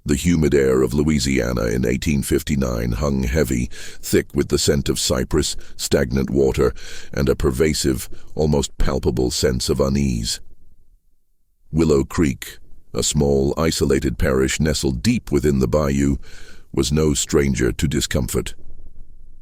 The humid air of Louisiana in 1859 hung heavy, thick with the scent of cypress, stagnant water, and a pervasive, almost palpable sense of unease. Willow Creek, a small, isolated parish nestled deep within the bayou, was no stranger to discomfort.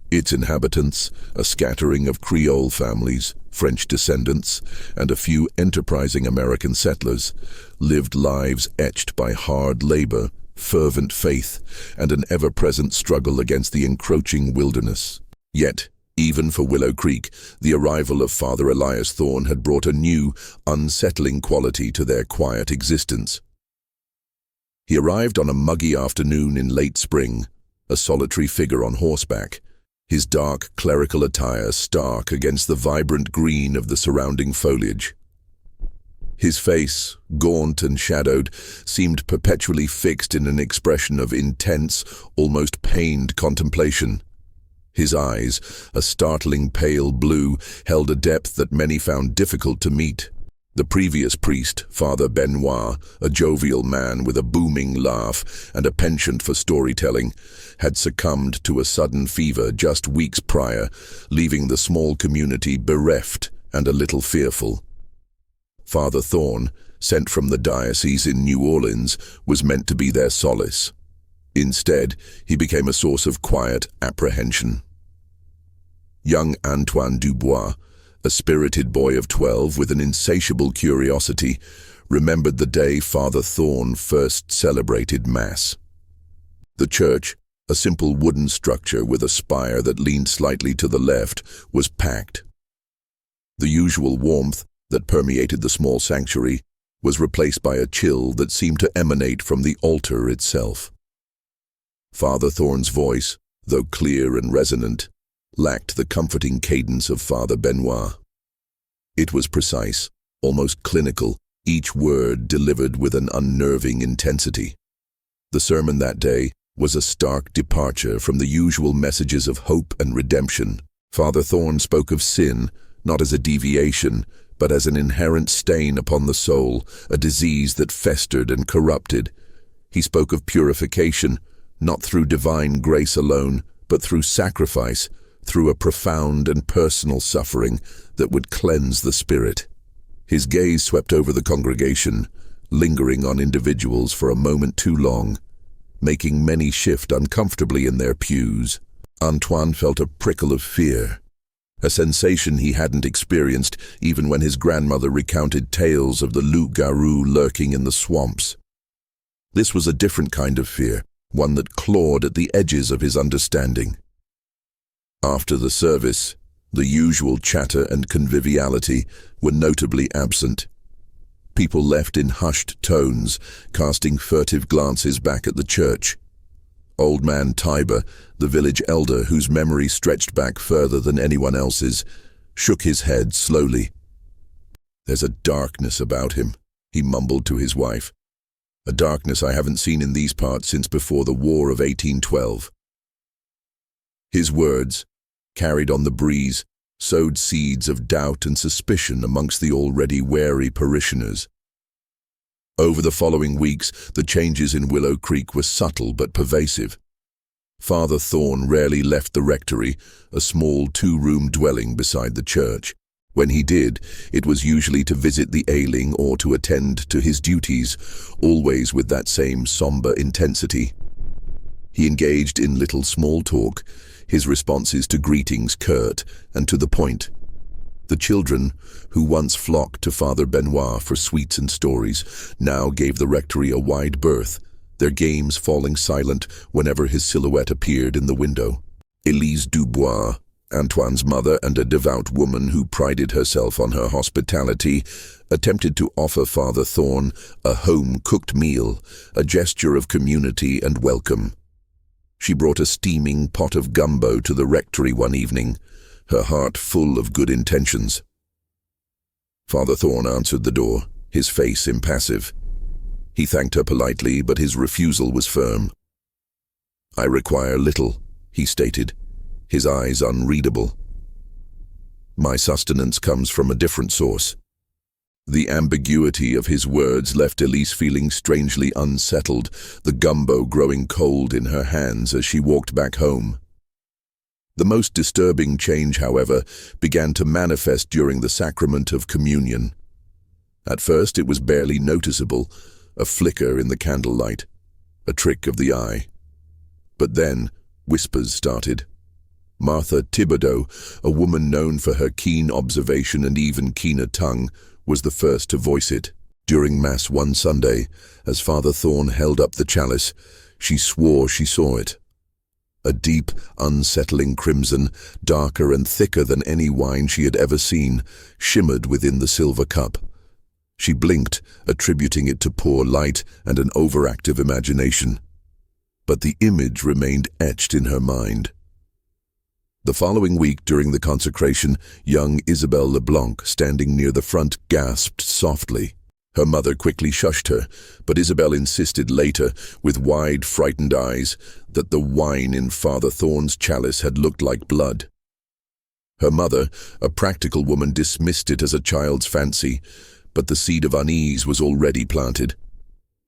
Its inhabitants, a scattering of Creole families, French descendants, and a few enterprising American settlers, lived lives etched by hard labor, fervent faith, and an ever-present struggle against the encroaching wilderness. Yet, even for Willow Creek, the arrival of Father Elias Thorne had brought a new, unsettling quality to their quiet existence. He arrived on a muggy afternoon in late spring, a solitary figure on horseback, his dark clerical attire stark against the vibrant green of the surrounding foliage. His face, gaunt and shadowed, seemed perpetually fixed in an expression of intense, almost pained contemplation. His eyes, a startling pale blue, held a depth that many found difficult to meet. The previous priest, Father Benoit, a jovial man with a booming laugh and a penchant for storytelling, had succumbed to a sudden fever just weeks prior, leaving the small community bereft and a little fearful. Father Thorne, sent from the diocese in New Orleans, was meant to be their solace. Instead, he became a source of quiet apprehension. Young Antoine Dubois, a spirited boy of 12 with an insatiable curiosity, remembered the day Father Thorne first celebrated Mass. The church, a simple wooden structure with a spire that leaned slightly to the left, was packed. The usual warmth that permeated the small sanctuary was replaced by a chill that seemed to emanate from the altar itself. Father Thorne's voice, though clear and resonant, lacked the comforting cadence of Father Benoit. It was precise, almost clinical, each word delivered with an unnerving intensity. The sermon that day was a stark departure from the usual messages of hope and redemption. Father Thorne spoke of sin, not as a deviation, but as an inherent stain upon the soul, a disease that festered and corrupted. He spoke of purification, not through divine grace alone, but through sacrifice, through a profound and personal suffering that would cleanse the spirit. His gaze swept over the congregation, lingering on individuals for a moment too long, making many shift uncomfortably in their pews. Antoine felt a prickle of fear, a sensation he hadn't experienced even when his grandmother recounted tales of the loup-garou lurking in the swamps. This was a different kind of fear, one that clawed at the edges of his understanding. After the service, the usual chatter and conviviality were notably absent. People left in hushed tones, casting furtive glances back at the church. Old man Tiber, the village elder whose memory stretched back further than anyone else's, shook his head slowly. "There's a darkness about him," he mumbled to his wife. "A darkness I haven't seen in these parts since before the War of 1812. His words, carried on the breeze, sowed seeds of doubt and suspicion amongst the already wary parishioners. Over the following weeks, the changes in Willow Creek were subtle but pervasive. Father Thorne rarely left the rectory, a small two-room dwelling beside the church. When he did, it was usually to visit the ailing or to attend to his duties, always with that same somber intensity. He engaged in little small talk, his responses to greetings curt and to the point. The children, who once flocked to Father Benoit for sweets and stories, now gave the rectory a wide berth, their games falling silent whenever his silhouette appeared in the window. Elise Dubois, Antoine's mother and a devout woman who prided herself on her hospitality, attempted to offer Father Thorne a home-cooked meal, a gesture of community and welcome. She brought a steaming pot of gumbo to the rectory one evening, her heart full of good intentions. Father Thorne answered the door, his face impassive. He thanked her politely, but his refusal was firm. "I require little," he stated, his eyes unreadable. "My sustenance comes from a different source." The ambiguity of his words left Elise feeling strangely unsettled, the gumbo growing cold in her hands as she walked back home. The most disturbing change, however, began to manifest during the sacrament of communion. At first it was barely noticeable, a flicker in the candlelight, a trick of the eye. But then whispers started. Martha Thibodeau, a woman known for her keen observation and even keener tongue, was the first to voice it. During Mass one Sunday, as Father Thorne held up the chalice, she swore she saw it. A deep, unsettling crimson, darker and thicker than any wine she had ever seen, shimmered within the silver cup. She blinked, attributing it to poor light and an overactive imagination. But the image remained etched in her mind. The following week, during the consecration, young Isabelle Leblanc, standing near the front, gasped softly. Her mother quickly shushed her, but Isabelle insisted later, with wide, frightened eyes, that the wine in Father Thorne's chalice had looked like blood. Her mother, a practical woman, dismissed it as a child's fancy, but the seed of unease was already planted.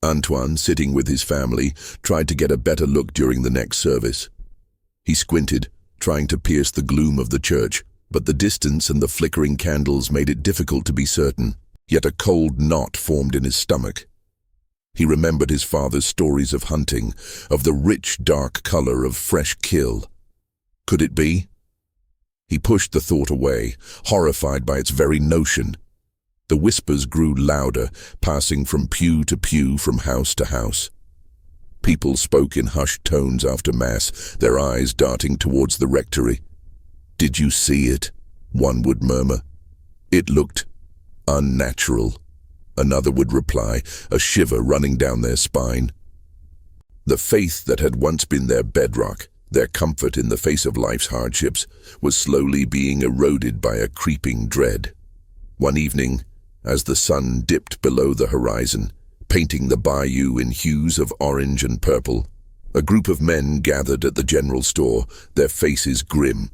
Antoine, sitting with his family, tried to get a better look during the next service. He squinted, trying to pierce the gloom of the church, but the distance and the flickering candles made it difficult to be certain. Yet a cold knot formed in his stomach. He remembered his father's stories of hunting, of the rich, dark color of fresh kill. Could it be? He pushed the thought away, horrified by its very notion. The whispers grew louder, passing from pew to pew, from house to house. People spoke in hushed tones after Mass, their eyes darting towards the rectory. "Did you see it?" one would murmur. "It looked unnatural," another would reply, a shiver running down their spine. The faith that had once been their bedrock, their comfort in the face of life's hardships, was slowly being eroded by a creeping dread. One evening, as the sun dipped below the horizon, painting the bayou in hues of orange and purple, a group of men gathered at the general store, their faces grim.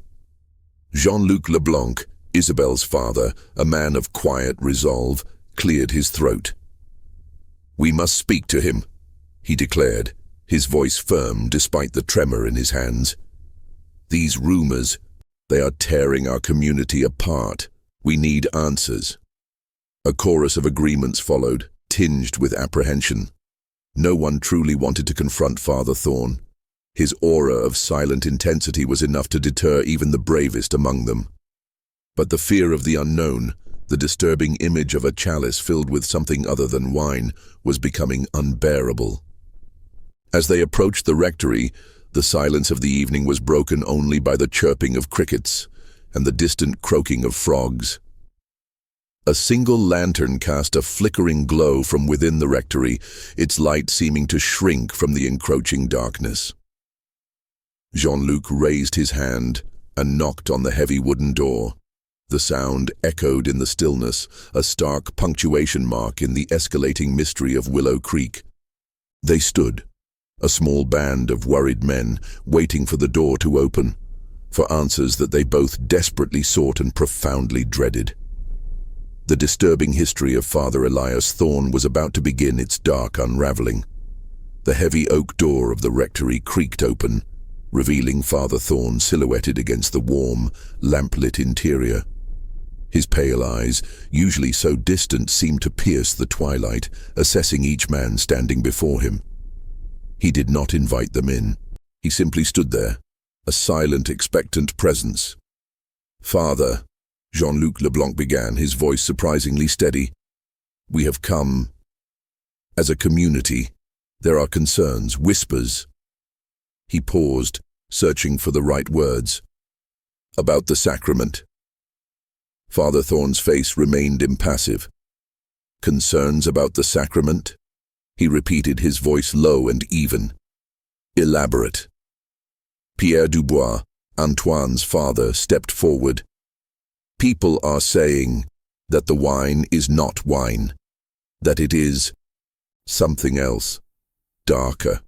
Jean-Luc Leblanc, Isabelle's father, a man of quiet resolve, cleared his throat. "We must speak to him," he declared, his voice firm despite the tremor in his hands. "These rumors, they are tearing our community apart. We need answers." A chorus of agreements followed, tinged with apprehension. No one truly wanted to confront Father Thorne. His aura of silent intensity was enough to deter even the bravest among them. But the fear of the unknown, the disturbing image of a chalice filled with something other than wine, was becoming unbearable. As they approached the rectory, the silence of the evening was broken only by the chirping of crickets and the distant croaking of frogs. A single lantern cast a flickering glow from within the rectory, its light seeming to shrink from the encroaching darkness. Jean-Luc raised his hand and knocked on the heavy wooden door. The sound echoed in the stillness, a stark punctuation mark in the escalating mystery of Willow Creek. They stood, a small band of worried men, waiting for the door to open, for answers that they both desperately sought and profoundly dreaded. The disturbing history of Father Elias Thorne was about to begin its dark unraveling. The heavy oak door of the rectory creaked open, revealing Father Thorne silhouetted against the warm, lamplit interior. His pale eyes, usually so distant, seemed to pierce the twilight, assessing each man standing before him. He did not invite them in. He simply stood there, a silent, expectant presence. "Father," Jean-Luc Leblanc began, his voice surprisingly steady, "we have come. As a community, there are concerns, whispers." He paused, searching for the right words. "About the sacrament." Father Thorne's face remained impassive. "Concerns about the sacrament?" He repeated, his voice low and even. "Elaborate." Pierre Dubois, Antoine's father, stepped forward. "People are saying that the wine is not wine, that it is something else, darker."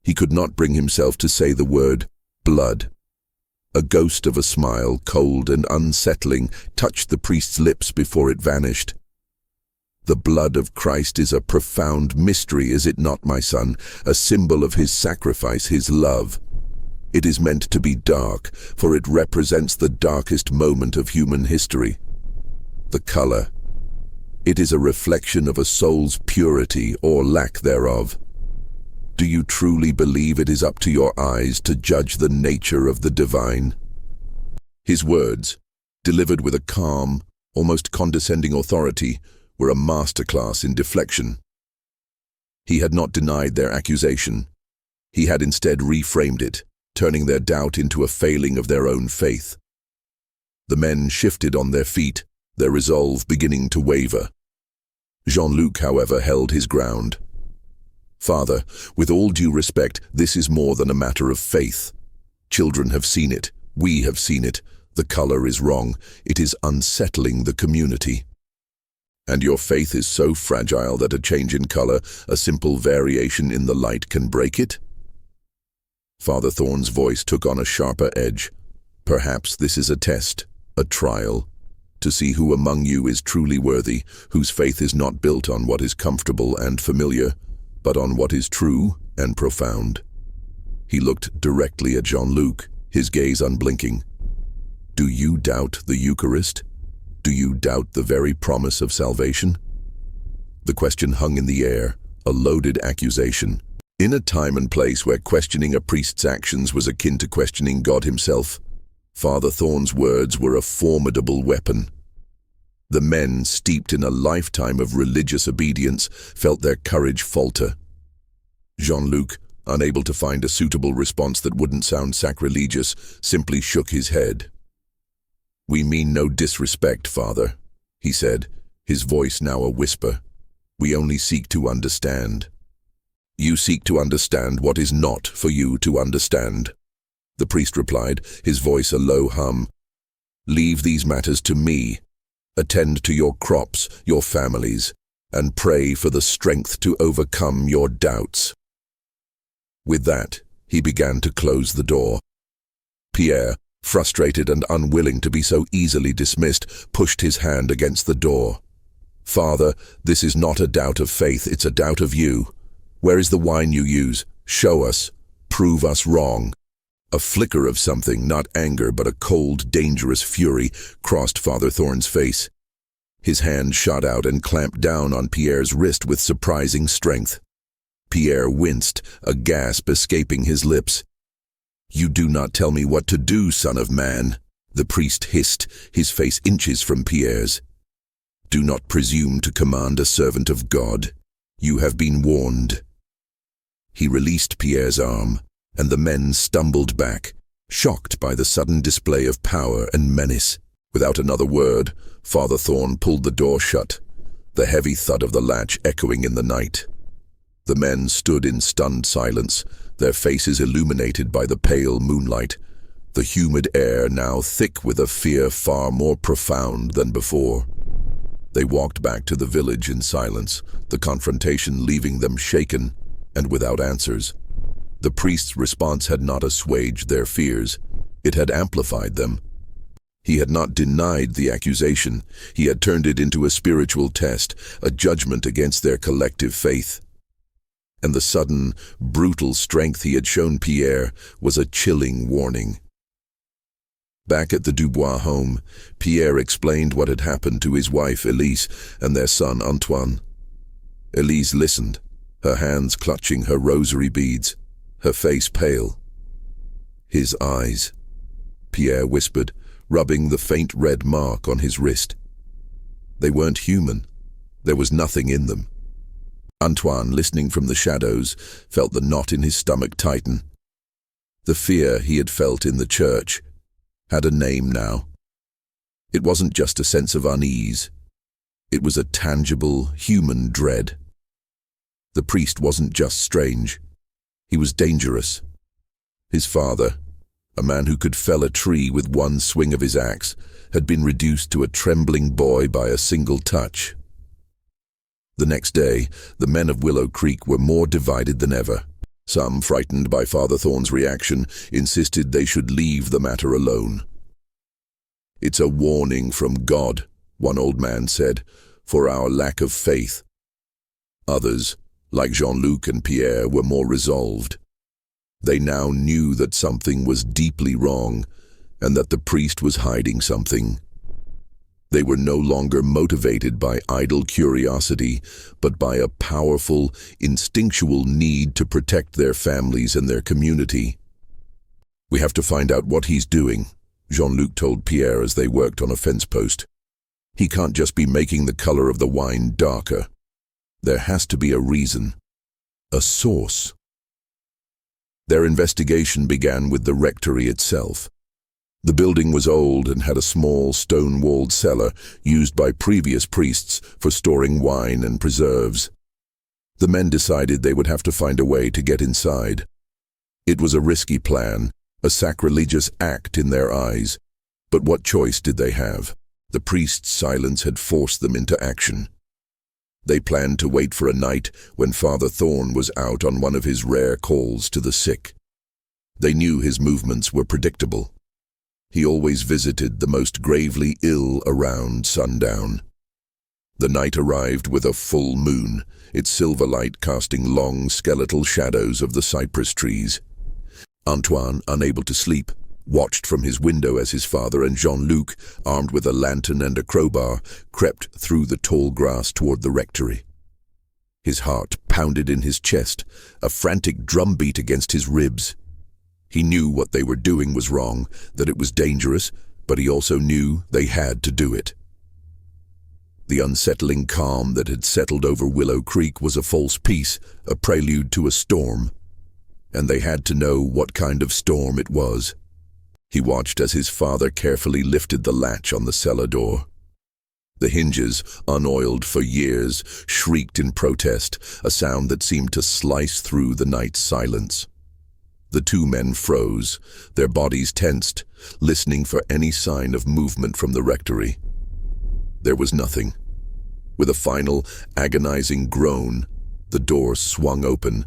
He could not bring himself to say the word blood. A ghost of a smile, cold and unsettling, touched the priest's lips before it vanished. "The blood of Christ is a profound mystery, is it not, my son? A symbol of his sacrifice, his love. It is meant to be dark, for it represents the darkest moment of human history. The color. It is a reflection of a soul's purity or lack thereof. Do you truly believe it is up to your eyes to judge the nature of the divine?" His words, delivered with a calm, almost condescending authority, were a masterclass in deflection. He had not denied their accusation. He had instead reframed it, turning their doubt into a failing of their own faith. The men shifted on their feet, their resolve beginning to waver. Jean-Luc, however, held his ground. "Father, with all due respect, this is more than a matter of faith. Children have seen it. We have seen it. The color is wrong. It is unsettling the community. And your faith is so fragile that a change in color, a simple variation in the light, can break it?" Father Thorne's voice took on a sharper edge. "Perhaps this is a test, a trial, to see who among you is truly worthy, whose faith is not built on what is comfortable and familiar, but on what is true and profound." He looked directly at Jean-Luc, his gaze unblinking. "Do you doubt the Eucharist? Do you doubt the very promise of salvation?" The question hung in the air, a loaded accusation. In a time and place where questioning a priest's actions was akin to questioning God himself, Father Thorne's words were a formidable weapon. The men, steeped in a lifetime of religious obedience, felt their courage falter. Jean-Luc, unable to find a suitable response that wouldn't sound sacrilegious, simply shook his head. "We mean no disrespect, Father," he said, his voice now a whisper. "We only seek to understand." "You seek to understand what is not for you to understand," the priest replied, his voice a low hum. "Leave these matters to me. Attend to your crops, your families, and pray for the strength to overcome your doubts." With that, he began to close the door. Pierre, frustrated and unwilling to be so easily dismissed, pushed his hand against the door. "Father, this is not a doubt of faith, it's a doubt of you. Where is the wine you use? Show us. Prove us wrong." A flicker of something, not anger but a cold, dangerous fury, crossed Father Thorne's face. His hand shot out and clamped down on Pierre's wrist with surprising strength. Pierre winced, a gasp escaping his lips. "You do not tell me what to do, son of man," the priest hissed, his face inches from Pierre's. "Do not presume to command a servant of God. You have been warned." He released Pierre's arm, and the men stumbled back, shocked by the sudden display of power and menace. Without another word, Father Thorne pulled the door shut, the heavy thud of the latch echoing in the night. The men stood in stunned silence, their faces illuminated by the pale moonlight, the humid air now thick with a fear far more profound than before. They walked back to the village in silence, the confrontation leaving them shaken and without answers. The priest's response had not assuaged their fears, it had amplified them. He had not denied the accusation, he had turned it into a spiritual test, a judgment against their collective faith. And the sudden, brutal strength he had shown Pierre was a chilling warning. Back at the Dubois home, Pierre explained what had happened to his wife Elise and their son Antoine. Elise listened, her hands clutching her rosary beads, her face pale. "His eyes," Pierre whispered, rubbing the faint red mark on his wrist. "They weren't human. There was nothing in them." Antoine, listening from the shadows, felt the knot in his stomach tighten. The fear he had felt in the church had a name now. It wasn't just a sense of unease. It was a tangible, human dread. The priest wasn't just strange. He was dangerous. His father, a man who could fell a tree with one swing of his axe, had been reduced to a trembling boy by a single touch. The next day, the men of Willow Creek were more divided than ever. Some, frightened by Father Thorne's reaction, insisted they should leave the matter alone. "It's a warning from God," one old man said, "for our lack of faith." Others, like Jean-Luc and Pierre, were more resolved. They now knew that something was deeply wrong, and that the priest was hiding something. They were no longer motivated by idle curiosity, but by a powerful, instinctual need to protect their families and their community. "We have to find out what he's doing," Jean-Luc told Pierre as they worked on a fence post. "He can't just be making the color of the wine darker. There has to be a reason, a source." Their investigation began with the rectory itself. The building was old and had a small stone-walled cellar used by previous priests for storing wine and preserves. The men decided they would have to find a way to get inside. It was a risky plan, a sacrilegious act in their eyes, but what choice did they have? The priest's silence had forced them into action. They planned to wait for a night when Father Thorne was out on one of his rare calls to the sick. They knew his movements were predictable. He always visited the most gravely ill around sundown. The night arrived with a full moon, its silver light casting long skeletal shadows of the cypress trees. Antoine, unable to sleep, watched from his window as his father and Jean-Luc, armed with a lantern and a crowbar, crept through the tall grass toward the rectory. His heart pounded in his chest, a frantic drumbeat against his ribs. He knew what they were doing was wrong, that it was dangerous, but he also knew they had to do it. The unsettling calm that had settled over Willow Creek was a false peace, a prelude to a storm. And they had to know what kind of storm it was. He watched as his father carefully lifted the latch on the cellar door. The hinges, unoiled for years, shrieked in protest, a sound that seemed to slice through the night's silence. The two men froze, their bodies tensed, listening for any sign of movement from the rectory. There was nothing. With a final, agonizing groan, the door swung open,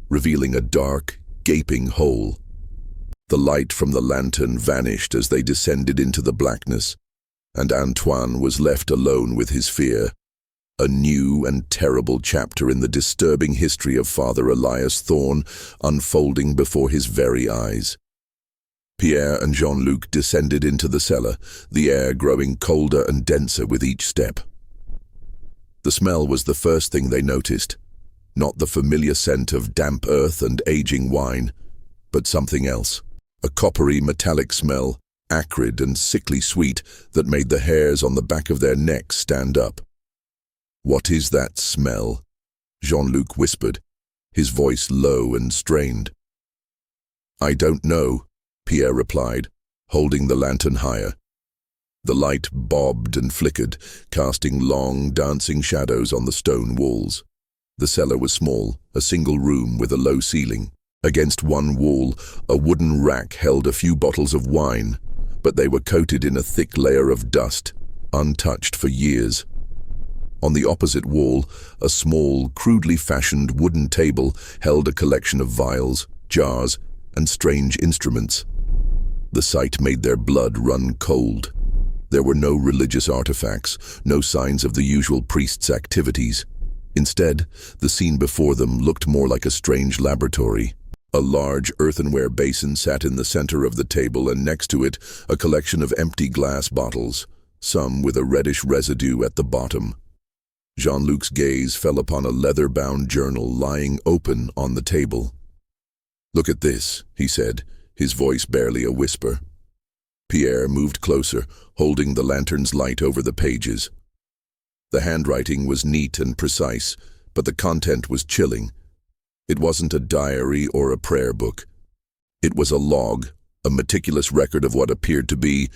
revealing a dark, gaping hole. The light from the lantern vanished as they descended into the blackness, and Antoine was left alone with his fear, a new and terrible chapter in the disturbing history of Father Elias Thorne unfolding before his very eyes. Pierre and Jean-Luc descended into the cellar, the air growing colder and denser with each step. The smell was the first thing they noticed, not the familiar scent of damp earth and aging wine, but something else, a coppery metallic smell, acrid and sickly sweet, that made the hairs on the back of their necks stand up. "What is that smell?" Jean-Luc whispered, his voice low and strained. "I don't know," Pierre replied, holding the lantern higher. The light bobbed and flickered, casting long, dancing shadows on the stone walls. The cellar was small, a single room with a low ceiling. Against one wall, a wooden rack held a few bottles of wine, but they were coated in a thick layer of dust, untouched for years. On the opposite wall, a small, crudely fashioned wooden table held a collection of vials, jars, and strange instruments. The sight made their blood run cold. There were no religious artifacts, no signs of the usual priest's activities. Instead, the scene before them looked more like a strange laboratory. A large earthenware basin sat in the center of the table, and next to it, a collection of empty glass bottles, some with a reddish residue at the bottom. Jean-Luc's gaze fell upon a leather-bound journal lying open on the table. "Look at this," he said, his voice barely a whisper. Pierre moved closer, holding the lantern's light over the pages. The handwriting was neat and precise, but the content was chilling. It wasn't a diary or a prayer book. It was a log, a meticulous record of what appeared to be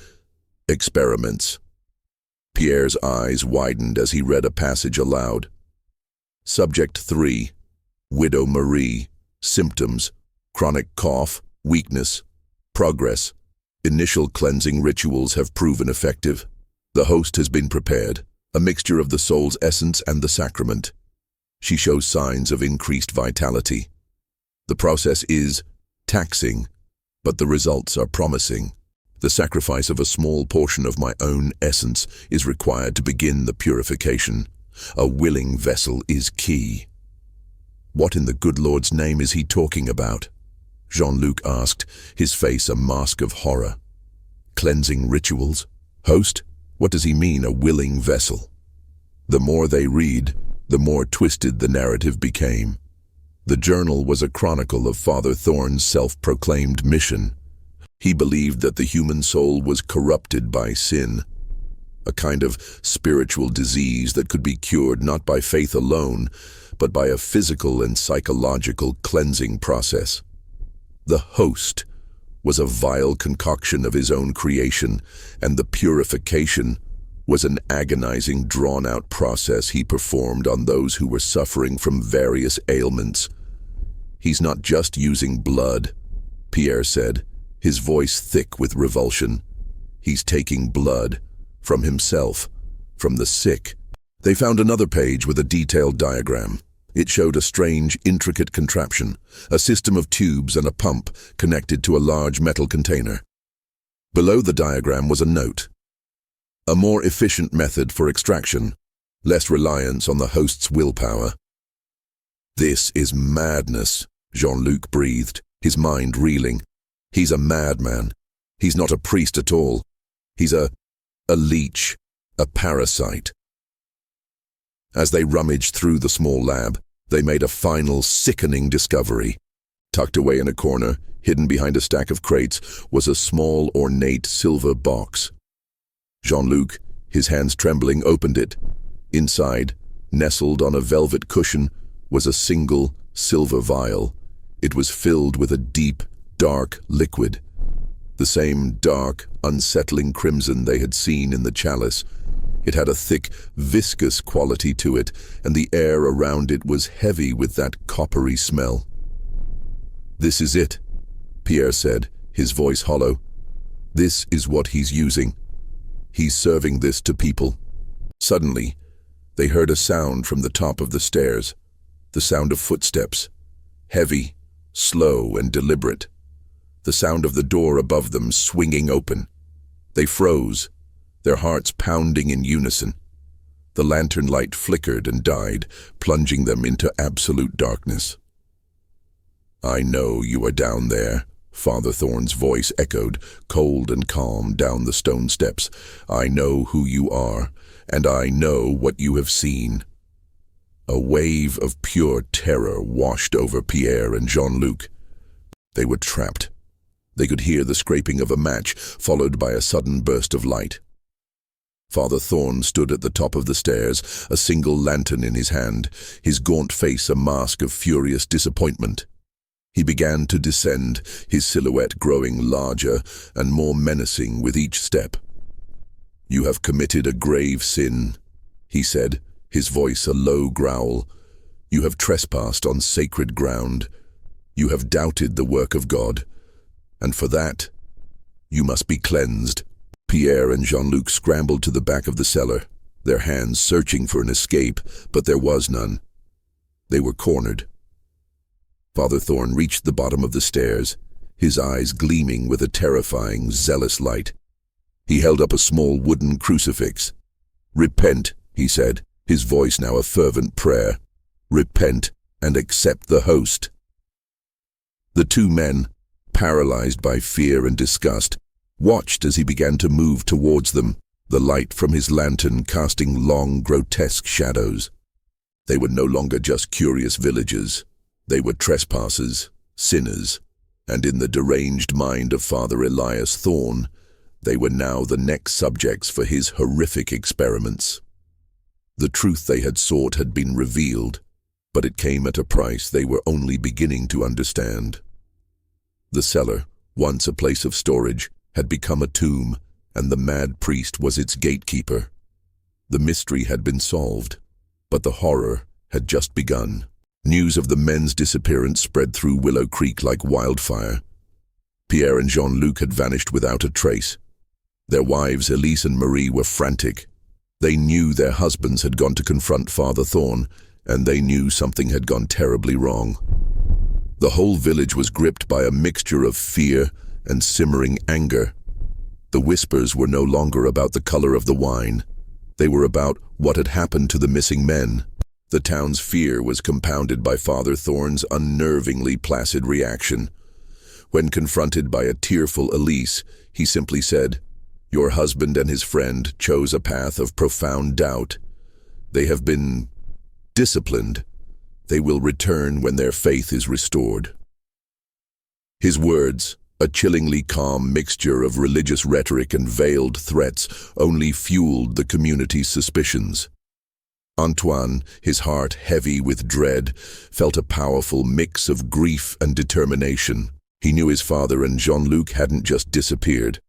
experiments. Pierre's eyes widened as he read a passage aloud. Subject 3, Widow Marie, symptoms, chronic cough, weakness, progress. Initial cleansing rituals have proven effective. The host has been prepared, a mixture of the soul's essence and the sacrament. She shows signs of increased vitality. The process is taxing, but the results are promising. The sacrifice of a small portion of my own essence is required to begin the purification. A willing vessel is key. What in the good Lord's name is he talking about? Jean-Luc asked, his face a mask of horror. Cleansing rituals? Host? What does he mean, a willing vessel? The more they read, the more twisted the narrative became. The journal was a chronicle of Father Thorne's self-proclaimed mission. He believed that the human soul was corrupted by sin, a kind of spiritual disease that could be cured not by faith alone, but by a physical and psychological cleansing process. The host was a vile concoction of his own creation, and the purification was an agonizing, drawn-out process he performed on those who were suffering from various ailments. "He's not just using blood," Pierre said, his voice thick with revulsion. "He's taking blood from himself, from the sick." They found another page with a detailed diagram. It showed a strange, intricate contraption, a system of tubes and a pump connected to a large metal container. Below the diagram was a note. A more efficient method for extraction, less reliance on the host's willpower. "This is madness," Jean-Luc breathed, his mind reeling. "He's a madman. He's not a priest at all. He's a leech, a parasite." As they rummaged through the small lab, they made a final sickening discovery. Tucked away in a corner, hidden behind a stack of crates, was a small, ornate silver box. Jean-Luc, his hands trembling, opened it. Inside, nestled on a velvet cushion, was a single silver vial. It was filled with a deep, dark liquid. The same dark, unsettling crimson they had seen in the chalice. It had a thick, viscous quality to it, and the air around it was heavy with that coppery smell. "This is it," Pierre said, his voice hollow. "This is what he's using. He's serving this to people." Suddenly, they heard a sound from the top of the stairs, the sound of footsteps, heavy, slow, and deliberate. The sound of the door above them swinging open. They froze, their hearts pounding in unison. The lantern light flickered and died, plunging them into absolute darkness. "I know you are down there," Father Thorne's voice echoed, cold and calm, down the stone steps. "I know who you are, and I know what you have seen." A wave of pure terror washed over Pierre and Jean-Luc. They were trapped. They could hear the scraping of a match, followed by a sudden burst of light. Father Thorne stood at the top of the stairs, a single lantern in his hand, his gaunt face a mask of furious disappointment. He began to descend, his silhouette growing larger and more menacing with each step. "You have committed a grave sin," he said, his voice a low growl. "You have trespassed on sacred ground. You have doubted the work of God. And for that, you must be cleansed." Pierre and Jean-Luc scrambled to the back of the cellar, their hands searching for an escape, but there was none. They were cornered. Father Thorne reached the bottom of the stairs, his eyes gleaming with a terrifying, zealous light. He held up a small wooden crucifix. "Repent," he said, his voice now a fervent prayer. "Repent and accept the host." The two men, paralyzed by fear and disgust, watched as he began to move towards them, the light from his lantern casting long, grotesque shadows. They were no longer just curious villagers. They were trespassers, sinners, and in the deranged mind of Father Elias Thorne, they were now the next subjects for his horrific experiments. The truth they had sought had been revealed, but it came at a price they were only beginning to understand. The cellar, once a place of storage, had become a tomb, and the mad priest was its gatekeeper. The mystery had been solved, but the horror had just begun. News of the men's disappearance spread through Willow Creek like wildfire. Pierre and Jean-Luc had vanished without a trace. Their wives, Elise and Marie, were frantic. They knew their husbands had gone to confront Father Thorne, and they knew something had gone terribly wrong. The whole village was gripped by a mixture of fear and simmering anger. The whispers were no longer about the color of the wine. They were about what had happened to the missing men. The town's fear was compounded by Father Thorne's unnervingly placid reaction. When confronted by a tearful Elias, he simply said, "Your husband and his friend chose a path of profound doubt. They have been disciplined. They will return when their faith is restored." His words, a chillingly calm mixture of religious rhetoric and veiled threats, only fueled the community's suspicions. Antoine, his heart heavy with dread, felt a powerful mix of grief and determination. He knew his father and Jean-Luc hadn't just disappeared.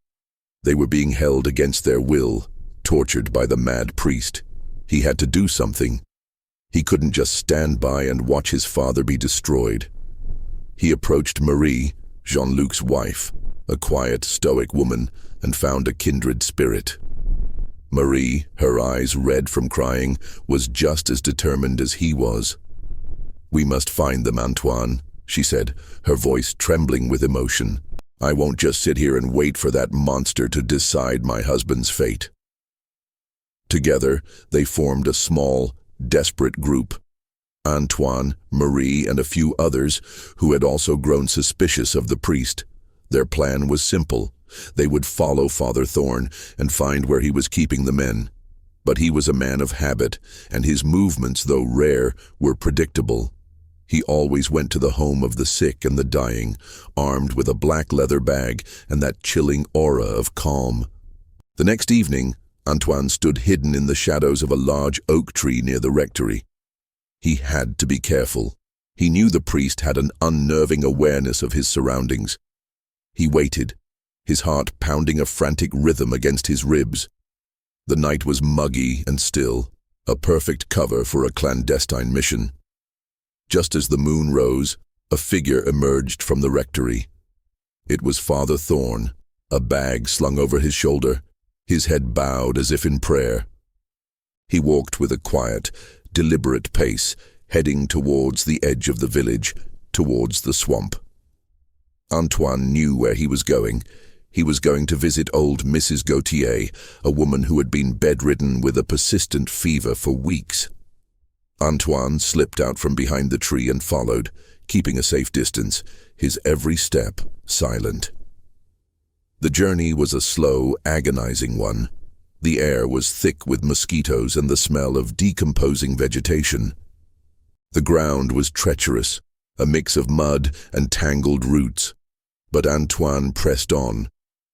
They were being held against their will, tortured by the mad priest. He had to do something. He couldn't just stand by and watch his father be destroyed. He approached Marie, Jean-Luc's wife, a quiet, stoic woman, and found a kindred spirit. Marie, her eyes red from crying, was just as determined as he was. "We must find them, Antoine," she said, her voice trembling with emotion. "I won't just sit here and wait for that monster to decide my husband's fate." Together, they formed a small, desperate group. Antoine, Marie, and a few others who had also grown suspicious of the priest. Their plan was simple. They would follow Father Thorne and find where he was keeping the men. But he was a man of habit, and his movements, though rare, were predictable. He always went to the home of the sick and the dying, armed with a black leather bag and that chilling aura of calm. The next evening, Antoine stood hidden in the shadows of a large oak tree near the rectory. He had to be careful. He knew the priest had an unnerving awareness of his surroundings. He waited, his heart pounding a frantic rhythm against his ribs. The night was muggy and still, a perfect cover for a clandestine mission. Just as the moon rose, a figure emerged from the rectory. It was Father Thorne, a bag slung over his shoulder, his head bowed as if in prayer. He walked with a quiet, deliberate pace, heading towards the edge of the village, towards the swamp. Antoine knew where he was going. He was going to visit old Mrs. Gauthier, a woman who had been bedridden with a persistent fever for weeks. Antoine slipped out from behind the tree and followed, keeping a safe distance, his every step silent. The journey was a slow, agonizing one. The air was thick with mosquitoes and the smell of decomposing vegetation. The ground was treacherous, a mix of mud and tangled roots. But Antoine pressed on,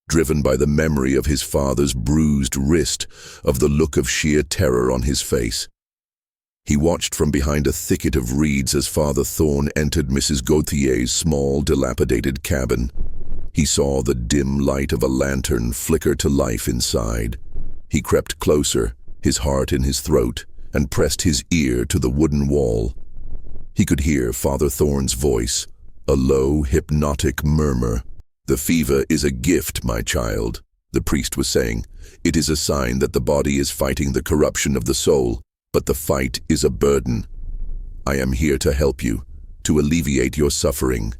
driven by the memory of his father's bruised wrist, of the look of sheer terror on his face. He watched from behind a thicket of reeds as Father Thorne entered Mrs. Gauthier's small, dilapidated cabin. He saw the dim light of a lantern flicker to life inside. He crept closer, his heart in his throat, and pressed his ear to the wooden wall. He could hear Father Thorne's voice, a low, hypnotic murmur. "The fever is a gift, my child," the priest was saying. "It is a sign that the body is fighting the corruption of the soul, but the fight is a burden. I am here to help you, to alleviate your suffering."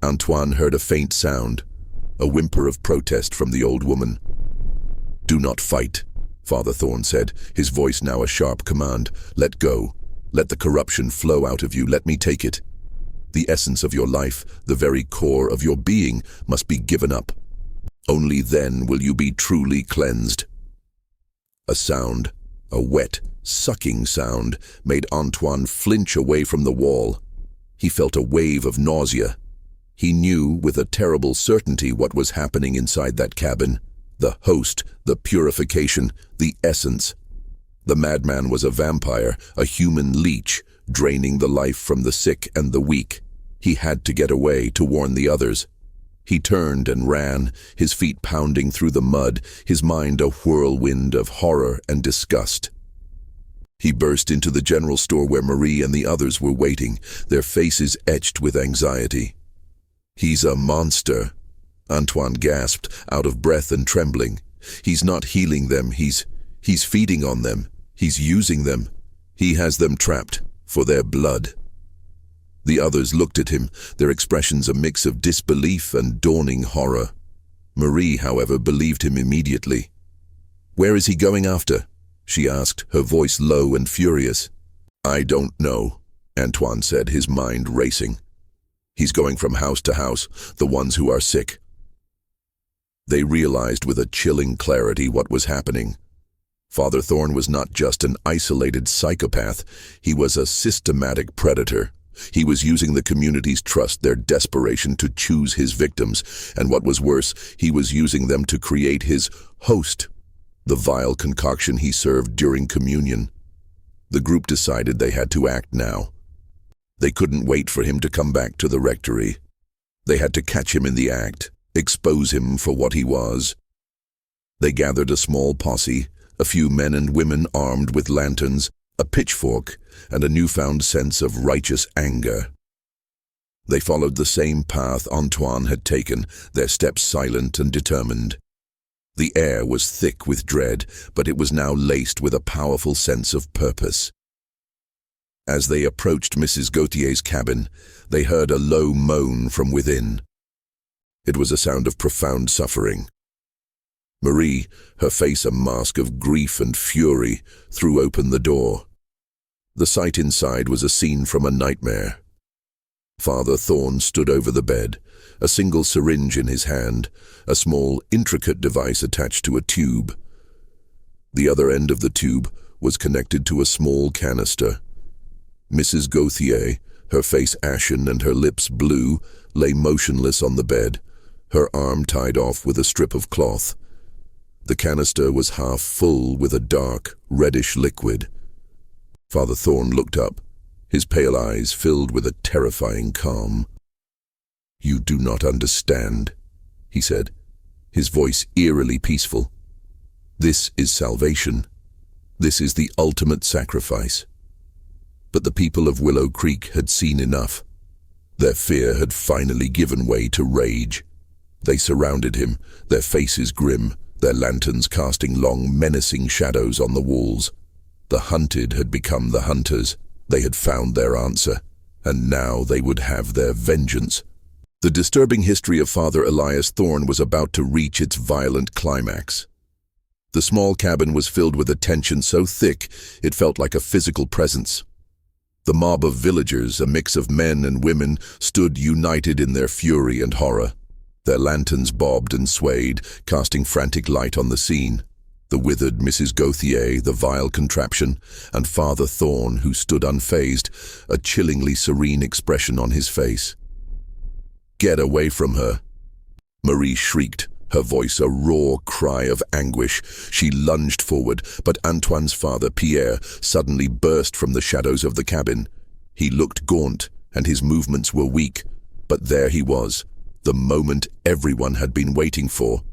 Antoine heard a faint sound, a whimper of protest from the old woman. "Do not fight," Father Thorne said, his voice now a sharp command. "Let go. Let the corruption flow out of you. Let me take it. The essence of your life, the very core of your being, must be given up. Only then will you be truly cleansed." A sound, a wet, sucking sound, made Antoine flinch away from the wall. He felt a wave of nausea. He knew with a terrible certainty what was happening inside that cabin. The host, the purification, the essence. The madman was a vampire, a human leech, draining the life from the sick and the weak. He had to get away, to warn the others. He turned and ran, his feet pounding through the mud, his mind a whirlwind of horror and disgust. He burst into the general store where Marie and the others were waiting, their faces etched with anxiety. "He's a monster," Antoine gasped, out of breath and trembling. "He's not healing them, he's feeding on them. He's using them. He has them trapped for their blood." The others looked at him, their expressions a mix of disbelief and dawning horror. Marie, however, believed him immediately. "Where is he going after?" she asked, her voice low and furious. "I don't know," Antoine said, his mind racing. "He's going from house to house, the ones who are sick." They realized with a chilling clarity what was happening. Father Thorne was not just an isolated psychopath, he was a systematic predator. He was using the community's trust, their desperation to choose his victims, and what was worse, he was using them to create his host, the vile concoction he served during communion. The group decided they had to act now. They couldn't wait for him to come back to the rectory. They had to catch him in the act, expose him for what he was. They gathered a small posse, a few men and women armed with lanterns, a pitchfork, and a newfound sense of righteous anger. They followed the same path Antoine had taken, their steps silent and determined. The air was thick with dread, but it was now laced with a powerful sense of purpose. As they approached Mrs. Gauthier's cabin, they heard a low moan from within. It was a sound of profound suffering. Marie, her face a mask of grief and fury, threw open the door. The sight inside was a scene from a nightmare. Father Thorne stood over the bed, a single syringe in his hand, a small, intricate device attached to a tube. The other end of the tube was connected to a small canister. Mrs. Gauthier, her face ashen and her lips blue, lay motionless on the bed, her arm tied off with a strip of cloth. The canister was half full with a dark, reddish liquid. Father Thorne looked up, his pale eyes filled with a terrifying calm. "You do not understand," he said, his voice eerily peaceful. "This is salvation. This is the ultimate sacrifice." But the people of Willow Creek had seen enough. Their fear had finally given way to rage. They surrounded him, their faces grim, their lanterns casting long, menacing shadows on the walls. The hunted had become the hunters. They had found their answer, and now they would have their vengeance. The disturbing history of Father Elias Thorne was about to reach its violent climax. The small cabin was filled with a tension so thick it felt like a physical presence. The mob of villagers, a mix of men and women, stood united in their fury and horror. Their lanterns bobbed and swayed, casting frantic light on the scene. The withered Mrs. Gauthier, the vile contraption, and Father Thorne, who stood unfazed, a chillingly serene expression on his face. "Get away from her!" Marie shrieked, her voice a raw cry of anguish. She lunged forward, but Antoine's father, Pierre, suddenly burst from the shadows of the cabin. He looked gaunt, and his movements were weak, but there he was, the moment everyone had been waiting for.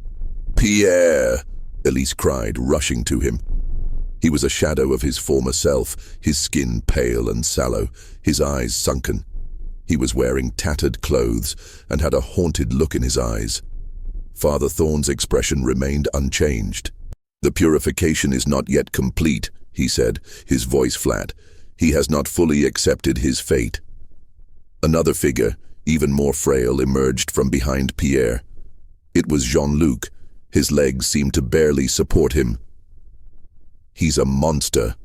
"Pierre!" Elise cried, rushing to him. He was a shadow of his former self, his skin pale and sallow, his eyes sunken. He was wearing tattered clothes and had a haunted look in his eyes. Father Thorne's expression remained unchanged. "The purification is not yet complete," he said, his voice flat. "He has not fully accepted his fate." Another figure, even more frail, emerged from behind Pierre. It was Jean-Luc. His legs seemed to barely support him. "He's a monster,"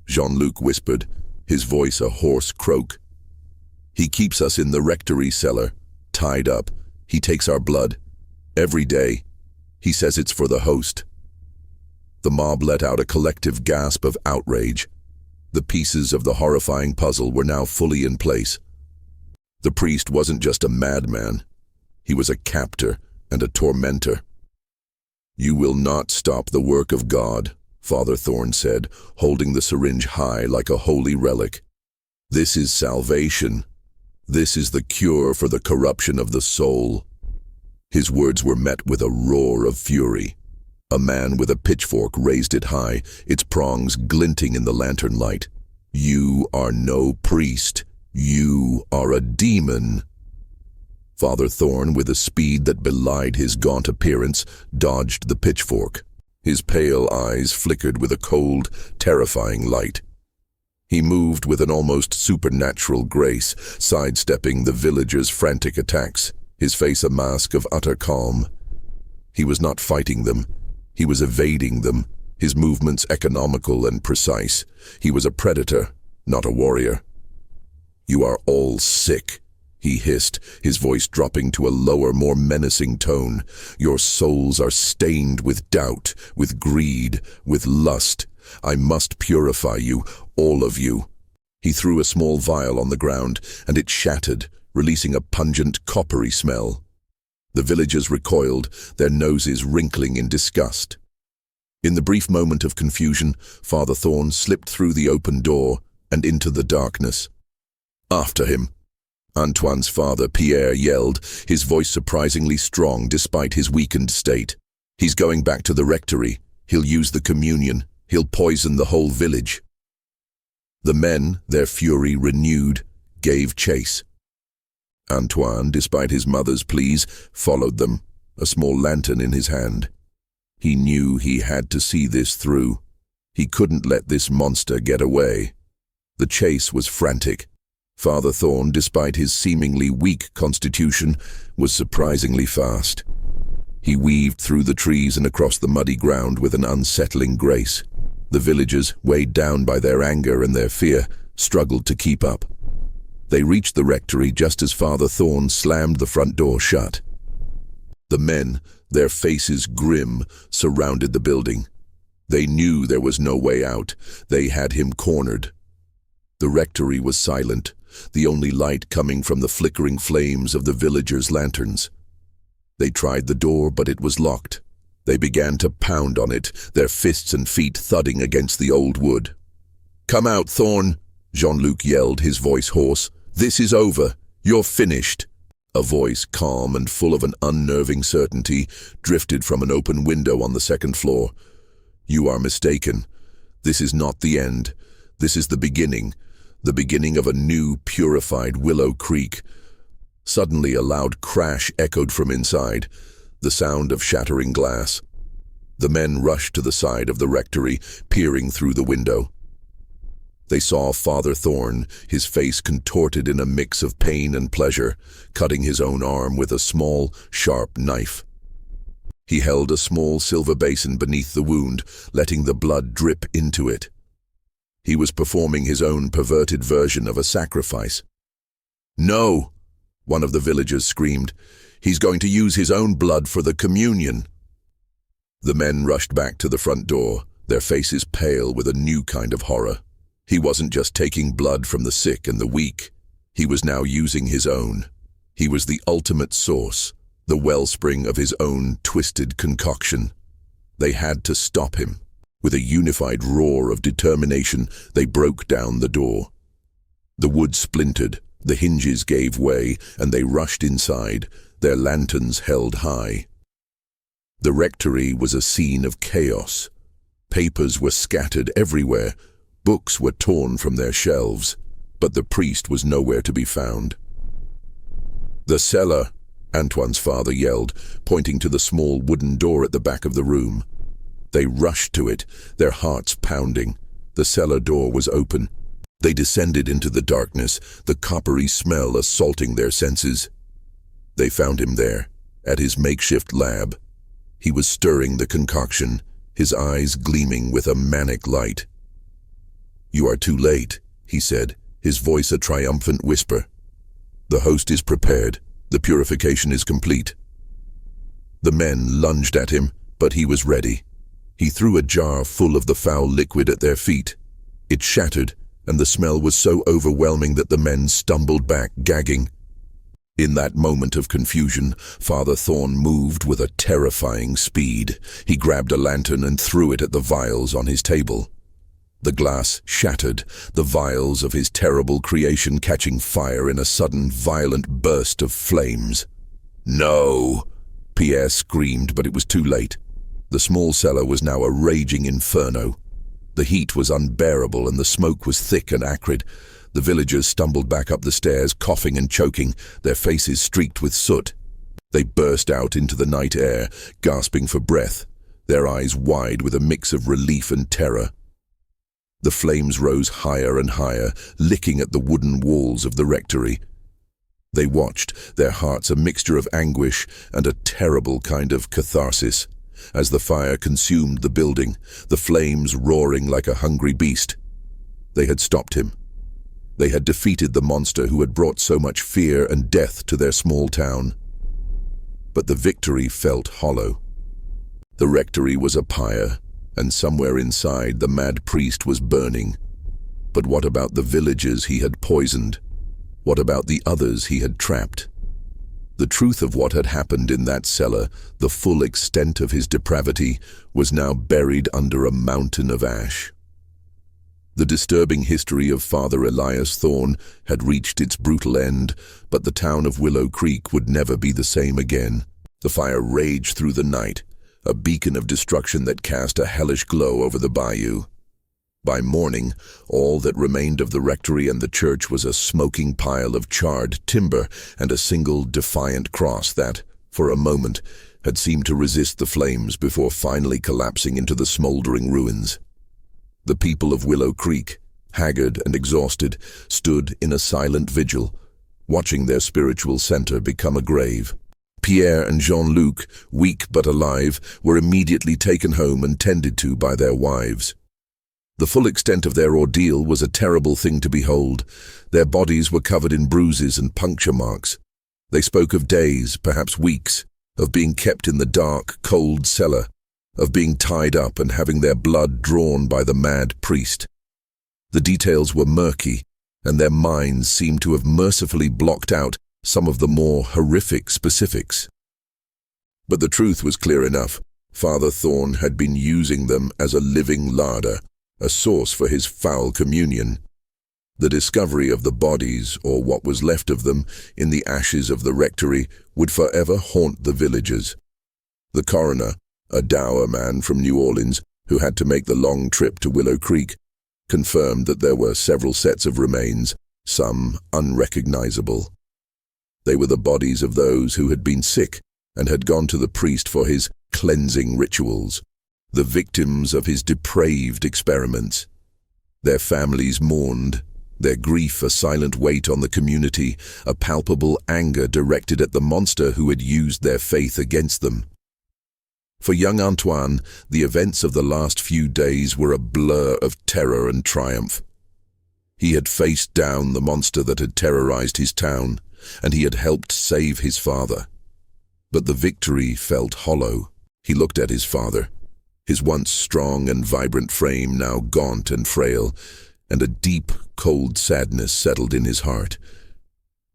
Jean-Luc whispered, his voice a hoarse croak. "He keeps us in the rectory cellar, tied up. He takes our blood. Every day. He says it's for the host." The mob let out a collective gasp of outrage. The pieces of the horrifying puzzle were now fully in place. The priest wasn't just a madman. He was a captor and a tormentor. "You will not stop the work of God," Father Thorne said, holding the syringe high like a holy relic. "This is salvation. This is the cure for the corruption of the soul." His words were met with a roar of fury. A man with a pitchfork raised it high, its prongs glinting in the lantern light. "You are no priest. You are a demon." Father Thorne, with a speed that belied his gaunt appearance, dodged the pitchfork. His pale eyes flickered with a cold, terrifying light. He moved with an almost supernatural grace, sidestepping the villagers' frantic attacks, his face a mask of utter calm. He was not fighting them. He was evading them, his movements economical and precise. He was a predator, not a warrior. "You are all sick," he hissed, his voice dropping to a lower, more menacing tone. "Your souls are stained with doubt, with greed, with lust. I must purify you, all of you." He threw a small vial on the ground, and it shattered, releasing a pungent, coppery smell. The villagers recoiled, their noses wrinkling in disgust. In the brief moment of confusion, Father Thorne slipped through the open door and into the darkness. "After him!" Antoine's father, Pierre, yelled, his voice surprisingly strong despite his weakened state. "He's going back to the rectory. He'll use the communion. He'll poison the whole village." The men, their fury renewed, gave chase. Antoine, despite his mother's pleas, followed them, a small lantern in his hand. He knew he had to see this through. He couldn't let this monster get away. The chase was frantic. Father Thorne, despite his seemingly weak constitution, was surprisingly fast. He weaved through the trees and across the muddy ground with an unsettling grace. The villagers, weighed down by their anger and their fear, struggled to keep up. They reached the rectory just as Father Thorne slammed the front door shut. The men, their faces grim, surrounded the building. They knew there was no way out. They had him cornered. The rectory was silent, the only light coming from the flickering flames of the villagers' lanterns. They tried the door, but it was locked. They began to pound on it, their fists and feet thudding against the old wood. "Come out, Thorne!" Jean-Luc yelled, his voice hoarse. "This is over. You're finished." A voice, calm and full of an unnerving certainty, drifted from an open window on the second floor. "You are mistaken. This is not the end. This is the beginning of a new, purified Willow Creek." Suddenly a loud crash echoed from inside, the sound of shattering glass. The men rushed to the side of the rectory, peering through the window. They saw Father Thorne, his face contorted in a mix of pain and pleasure, cutting his own arm with a small, sharp knife. He held a small silver basin beneath the wound, letting the blood drip into it. He was performing his own perverted version of a sacrifice. "No!" one of the villagers screamed. "He's going to use his own blood for the communion." The men rushed back to the front door, their faces pale with a new kind of horror. He wasn't just taking blood from the sick and the weak. He was now using his own. He was the ultimate source, the wellspring of his own twisted concoction. They had to stop him. With a unified roar of determination, they broke down the door. The wood splintered, the hinges gave way, and they rushed inside, their lanterns held high. The rectory was a scene of chaos. Papers were scattered everywhere. Books were torn from their shelves, but the priest was nowhere to be found. "The cellar," Antoine's father yelled, pointing to the small wooden door at the back of the room. They rushed to it, their hearts pounding. The cellar door was open. They descended into the darkness, the coppery smell assaulting their senses. They found him there, at his makeshift lab. He was stirring the concoction, his eyes gleaming with a manic light. "You are too late," he said, his voice a triumphant whisper. "The host is prepared. The purification is complete." The men lunged at him, but he was ready. He threw a jar full of the foul liquid at their feet. It shattered, and the smell was so overwhelming that the men stumbled back, gagging. In that moment of confusion, Father Thorne moved with a terrifying speed. He grabbed a lantern and threw it at the vials on his table. The glass shattered, the vials of his terrible creation catching fire in a sudden, violent burst of flames. "No!" Pierre screamed, but it was too late. The small cellar was now a raging inferno. The heat was unbearable and the smoke was thick and acrid. The villagers stumbled back up the stairs, coughing and choking, their faces streaked with soot. They burst out into the night air, gasping for breath, their eyes wide with a mix of relief and terror. The flames rose higher and higher, licking at the wooden walls of the rectory. They watched, their hearts a mixture of anguish and a terrible kind of catharsis, as the fire consumed the building, the flames roaring like a hungry beast. They had stopped him. They had defeated the monster who had brought so much fear and death to their small town. But the victory felt hollow. The rectory was a pyre, and somewhere inside the mad priest was burning. But what about the villagers he had poisoned? What about the others he had trapped? The truth of what had happened in that cellar, the full extent of his depravity, was now buried under a mountain of ash. The disturbing history of Father Elias Thorne had reached its brutal end, but the town of Willow Creek would never be the same again. The fire raged through the night, a beacon of destruction that cast a hellish glow over the bayou. By morning, all that remained of the rectory and the church was a smoking pile of charred timber and a single defiant cross that, for a moment, had seemed to resist the flames before finally collapsing into the smoldering ruins. The people of Willow Creek, haggard and exhausted, stood in a silent vigil, watching their spiritual center become a grave. Pierre and Jean-Luc, weak but alive, were immediately taken home and tended to by their wives. The full extent of their ordeal was a terrible thing to behold. Their bodies were covered in bruises and puncture marks. They spoke of days, perhaps weeks, of being kept in the dark, cold cellar, of being tied up and having their blood drawn by the mad priest. The details were murky, and their minds seemed to have mercifully blocked out some of the more horrific specifics. But the truth was clear enough. Father Thorne had been using them as a living larder, a source for his foul communion. The discovery of the bodies, or what was left of them, in the ashes of the rectory would forever haunt the villagers. The coroner, a dour man from New Orleans who had to make the long trip to Willow Creek, confirmed that there were several sets of remains, some unrecognizable. They were the bodies of those who had been sick and had gone to the priest for his cleansing rituals, the victims of his depraved experiments. Their families mourned, their grief a silent weight on the community, a palpable anger directed at the monster who had used their faith against them. For young Antoine, the events of the last few days were a blur of terror and triumph. He had faced down the monster that had terrorized his town, and he had helped save his father. But the victory felt hollow. He looked at his father, his once strong and vibrant frame now gaunt and frail, and a deep, cold sadness settled in his heart.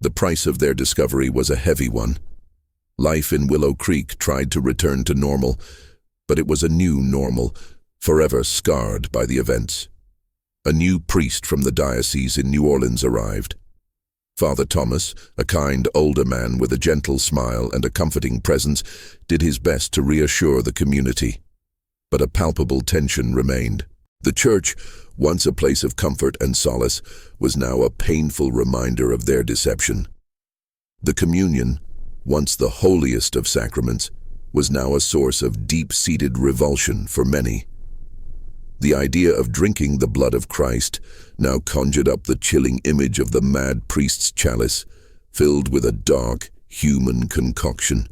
The price of their discovery was a heavy one. Life in Willow Creek tried to return to normal, but it was a new normal, forever scarred by the events. A new priest from the diocese in New Orleans arrived. Father Thomas, a kind older man with a gentle smile and a comforting presence, did his best to reassure the community. But a palpable tension remained. The church, once a place of comfort and solace, was now a painful reminder of their deception. The communion, once the holiest of sacraments, was now a source of deep-seated revulsion for many. The idea of drinking the blood of Christ now conjured up the chilling image of the mad priest's chalice, filled with a dark, human concoction.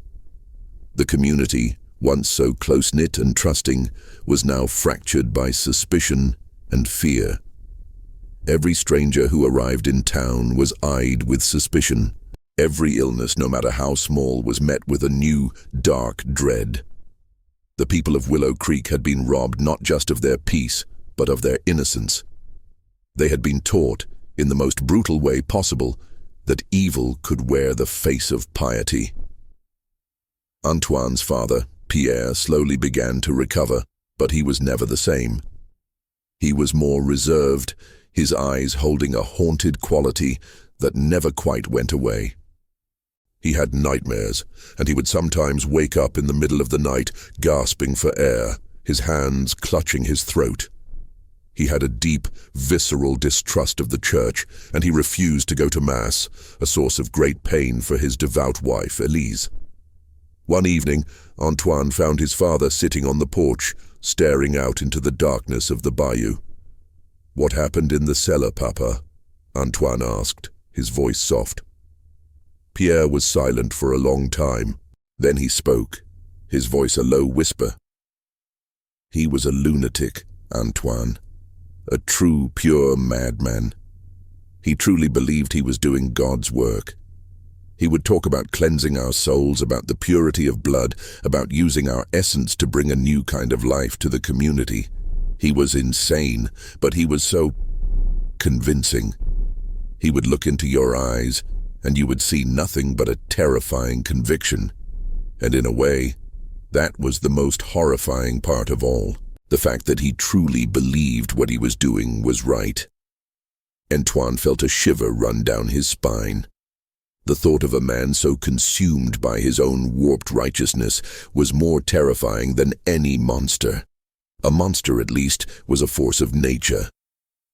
The community, once so close-knit and trusting, was now fractured by suspicion and fear. Every stranger who arrived in town was eyed with suspicion. Every illness, no matter how small, was met with a new, dark dread. The people of Willow Creek had been robbed not just of their peace, but of their innocence. They had been taught, in the most brutal way possible, that evil could wear the face of piety. Antoine's father, Pierre, slowly began to recover, but he was never the same. He was more reserved, his eyes holding a haunted quality that never quite went away. He had nightmares, and he would sometimes wake up in the middle of the night, gasping for air, his hands clutching his throat. He had a deep, visceral distrust of the church, and he refused to go to Mass, a source of great pain for his devout wife, Elise. One evening, Antoine found his father sitting on the porch, staring out into the darkness of the bayou. "What happened in the cellar, Papa?" Antoine asked, his voice soft. Pierre was silent for a long time. Then he spoke, his voice a low whisper. "He was a lunatic, Antoine. A true, pure madman. He truly believed he was doing God's work. He would talk about cleansing our souls, about the purity of blood, about using our essence to bring a new kind of life to the community. He was insane, but he was so convincing. He would look into your eyes, and you would see nothing but a terrifying conviction. And in a way, that was the most horrifying part of all. The fact that he truly believed what he was doing was right." Antoine felt a shiver run down his spine. The thought of a man so consumed by his own warped righteousness was more terrifying than any monster. A monster, at least, was a force of nature.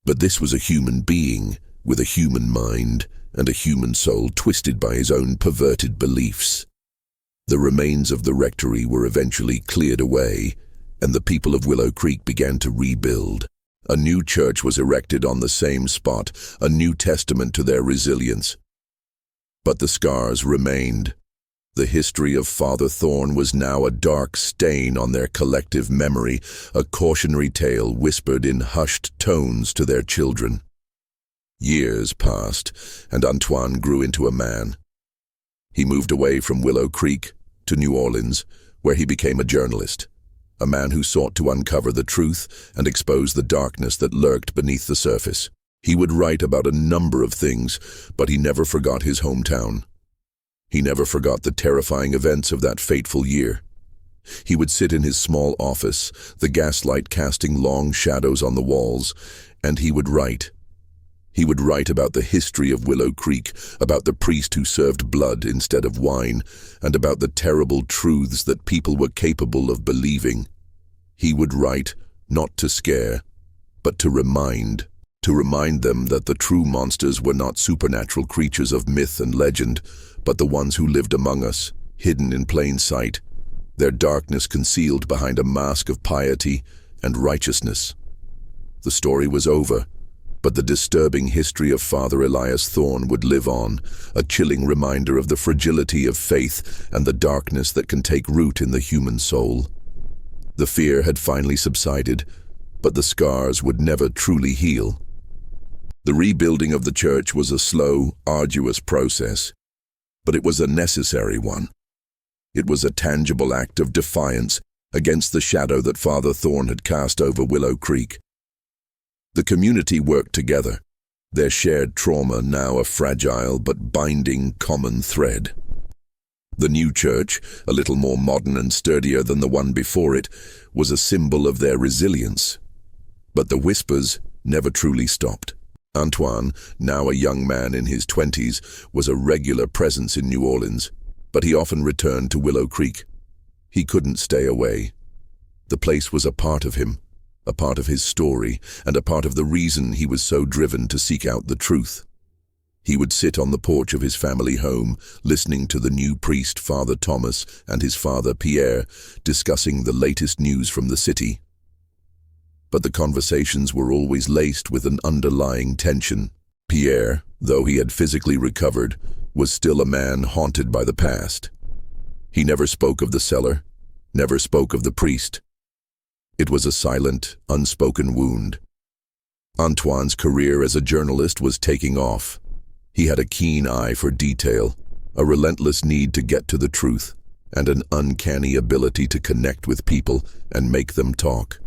But this was a human being, with a human mind and a human soul twisted by his own perverted beliefs. The remains of the rectory were eventually cleared away, and the people of Willow Creek began to rebuild. A new church was erected on the same spot, a new testament to their resilience. But the scars remained. The history of Father Thorne was now a dark stain on their collective memory, a cautionary tale whispered in hushed tones to their children. Years passed, and Antoine grew into a man. He moved away from Willow Creek to New Orleans, where he became a journalist. A man who sought to uncover the truth and expose the darkness that lurked beneath the surface. He would write about a number of things, but he never forgot his hometown. He never forgot the terrifying events of that fateful year. He would sit in his small office, the gaslight casting long shadows on the walls, and he would write. He would write about the history of Willow Creek, about the priest who served blood instead of wine, and about the terrible truths that people were capable of believing. He would write, not to scare, but to remind them that the true monsters were not supernatural creatures of myth and legend, but the ones who lived among us, hidden in plain sight, their darkness concealed behind a mask of piety and righteousness. The story was over. But the disturbing history of Father Elias Thorne would live on, a chilling reminder of the fragility of faith and the darkness that can take root in the human soul. The fear had finally subsided, but the scars would never truly heal. The rebuilding of the church was a slow, arduous process, but it was a necessary one. It was a tangible act of defiance against the shadow that Father Thorne had cast over Willow Creek. The community worked together, their shared trauma now a fragile but binding common thread. The new church, a little more modern and sturdier than the one before it, was a symbol of their resilience. But the whispers never truly stopped. Antoine, now a young man in his 20s, was a regular presence in New Orleans, but he often returned to Willow Creek. He couldn't stay away. The place was a part of him, a part of his story, and a part of the reason he was so driven to seek out the truth. He would sit on the porch of his family home, listening to the new priest, Father Thomas, and his father, Pierre, discussing the latest news from the city. But the conversations were always laced with an underlying tension. Pierre, though he had physically recovered, was still a man haunted by the past. He never spoke of the cellar, never spoke of the priest. It was a silent, unspoken wound. Antoine's career as a journalist was taking off. He had a keen eye for detail, a relentless need to get to the truth, and an uncanny ability to connect with people and make them talk.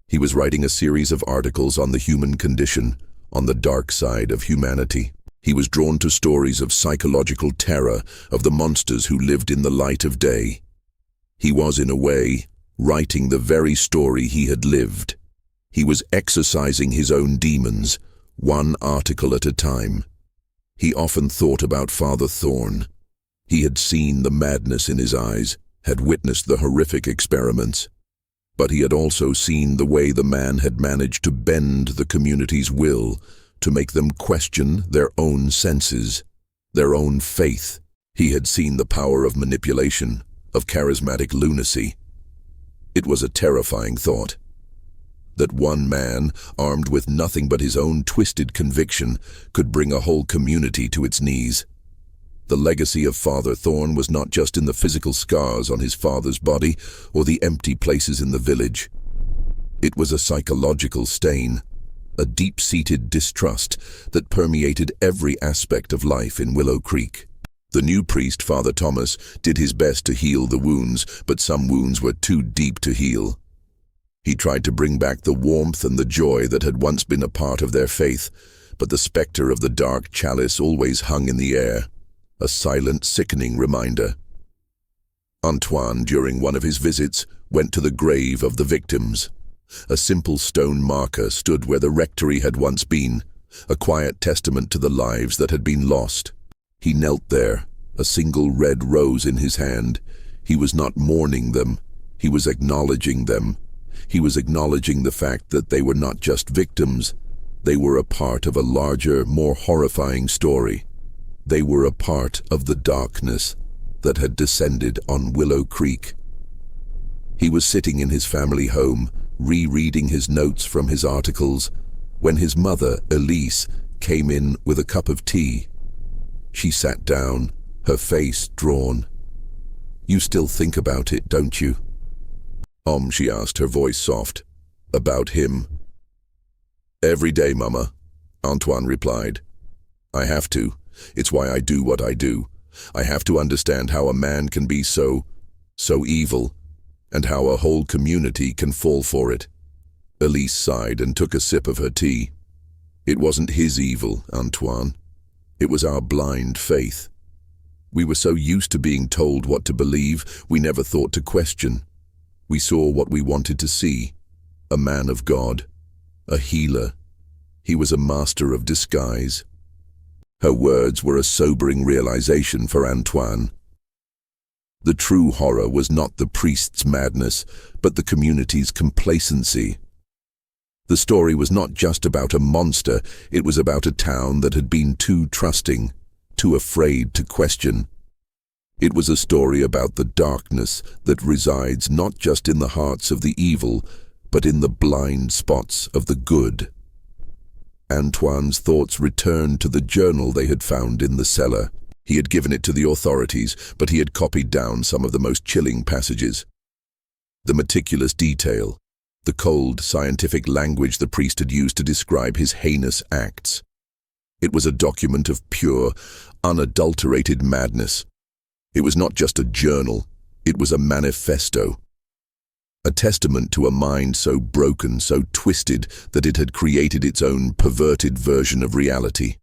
He was writing a series of articles on the human condition, on the dark side of humanity. He was drawn to stories of psychological terror, of the monsters who lived in the light of day. He was, in a way, writing the very story he had lived. He was exorcising his own demons, one article at a time. He often thought about Father Thorne. He had seen the madness in his eyes, had witnessed the horrific experiments. But he had also seen the way the man had managed to bend the community's will, to make them question their own senses, their own faith. He had seen the power of manipulation, of charismatic lunacy. It was a terrifying thought. That one man, armed with nothing but his own twisted conviction, could bring a whole community to its knees. The legacy of Father Thorne was not just in the physical scars on his father's body or the empty places in the village. It was a psychological stain, a deep-seated distrust that permeated every aspect of life in Willow Creek. The new priest, Father Thomas, did his best to heal the wounds, but some wounds were too deep to heal. He tried to bring back the warmth and the joy that had once been a part of their faith, but the specter of the dark chalice always hung in the air, a silent, sickening reminder. Antoine, during one of his visits, went to the grave of the victims. A simple stone marker stood where the rectory had once been, a quiet testament to the lives that had been lost. He knelt there, a single red rose in his hand. He was not mourning them, he was acknowledging them. He was acknowledging the fact that they were not just victims, they were a part of a larger, more horrifying story. They were a part of the darkness that had descended on Willow Creek. He was sitting in his family home, rereading his notes from his articles, when his mother, Elise, came in with a cup of tea. She sat down, her face drawn. "You still think about it, don't you?" She asked, her voice soft. "About him?" "Every day, Mama," Antoine replied. "I have to. It's why I do what I do. I have to understand how a man can be so evil, and how a whole community can fall for it." Elise sighed and took a sip of her tea. "It wasn't his evil, Antoine. It was our blind faith. We were so used to being told what to believe, we never thought to question. We saw what we wanted to see, a man of God, a healer. He was a master of disguise." Her words were a sobering realization for Antoine. The true horror was not the priest's madness, but the community's complacency. The story was not just about a monster, it was about a town that had been too trusting, too afraid to question. It was a story about the darkness that resides not just in the hearts of the evil, but in the blind spots of the good. Antoine's thoughts returned to the journal they had found in the cellar. He had given it to the authorities, but he had copied down some of the most chilling passages. The meticulous detail, the cold, scientific language the priest had used to describe his heinous acts. It was a document of pure, unadulterated madness. It was not just a journal, it was a manifesto. A testament to a mind so broken, so twisted, that it had created its own perverted version of reality.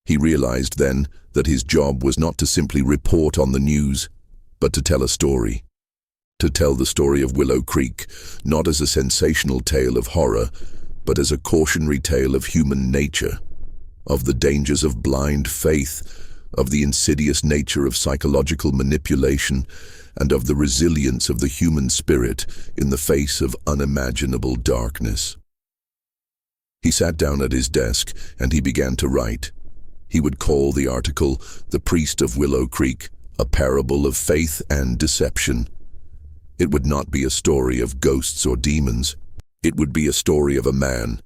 He realized then that his job was not to simply report on the news, but to tell a story. To tell the story of Willow Creek, not as a sensational tale of horror, but as a cautionary tale of human nature, of the dangers of blind faith, of the insidious nature of psychological manipulation, and of the resilience of the human spirit in the face of unimaginable darkness. He sat down at his desk and he began to write. He would call the article "The Priest of Willow Creek, a Parable of Faith and Deception." It would not be a story of ghosts or demons. It would be a story of a man,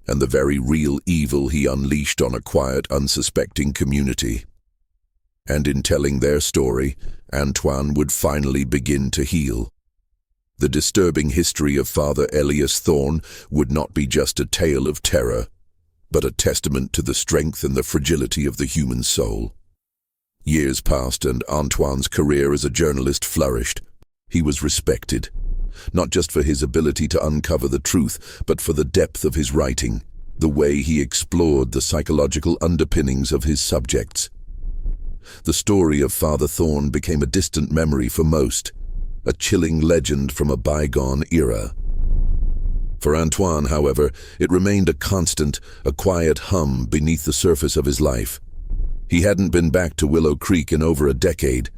and the very real evil he unleashed on a quiet, unsuspecting community. And in telling their story, Antoine would finally begin to heal. The disturbing history of Father Elias Thorne would not be just a tale of terror, but a testament to the strength and the fragility of the human soul. Years passed and Antoine's career as a journalist flourished. He was respected, not just for his ability to uncover the truth, but for the depth of his writing, the way he explored the psychological underpinnings of his subjects. The story of Father Thorne became a distant memory for most, a chilling legend from a bygone era. For Antoine, however, it remained a constant, a quiet hum beneath the surface of his life. He hadn't been back to Willow Creek in over a decade.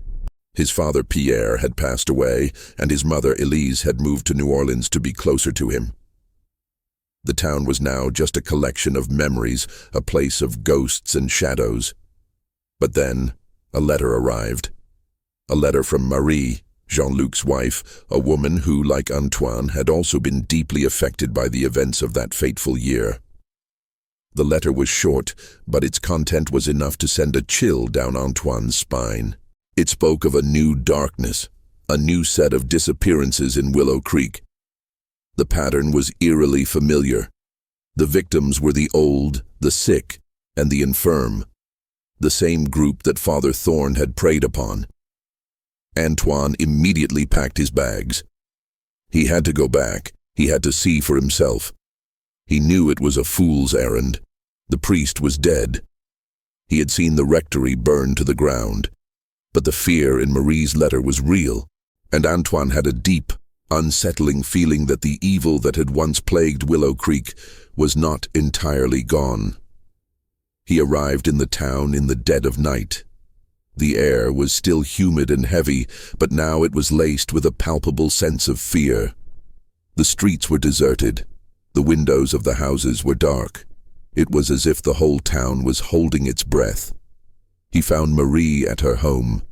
His father Pierre had passed away, and his mother Elise had moved to New Orleans to be closer to him. The town was now just a collection of memories, a place of ghosts and shadows. But then, a letter arrived. A letter from Marie, Jean-Luc's wife, a woman who, like Antoine, had also been deeply affected by the events of that fateful year. The letter was short, but its content was enough to send a chill down Antoine's spine. It spoke of a new darkness, a new set of disappearances in Willow Creek. The pattern was eerily familiar. The victims were the old, the sick, and the infirm, the same group that Father Thorne had preyed upon. Antoine immediately packed his bags. He had to go back. He had to see for himself. He knew it was a fool's errand. The priest was dead. He had seen the rectory burn to the ground. But the fear in Marie's letter was real, and Antoine had a deep, unsettling feeling that the evil that had once plagued Willow Creek was not entirely gone. He arrived in the town in the dead of night. The air was still humid and heavy, but now it was laced with a palpable sense of fear. The streets were deserted. The windows of the houses were dark. It was as if the whole town was holding its breath. He found Marie at her home.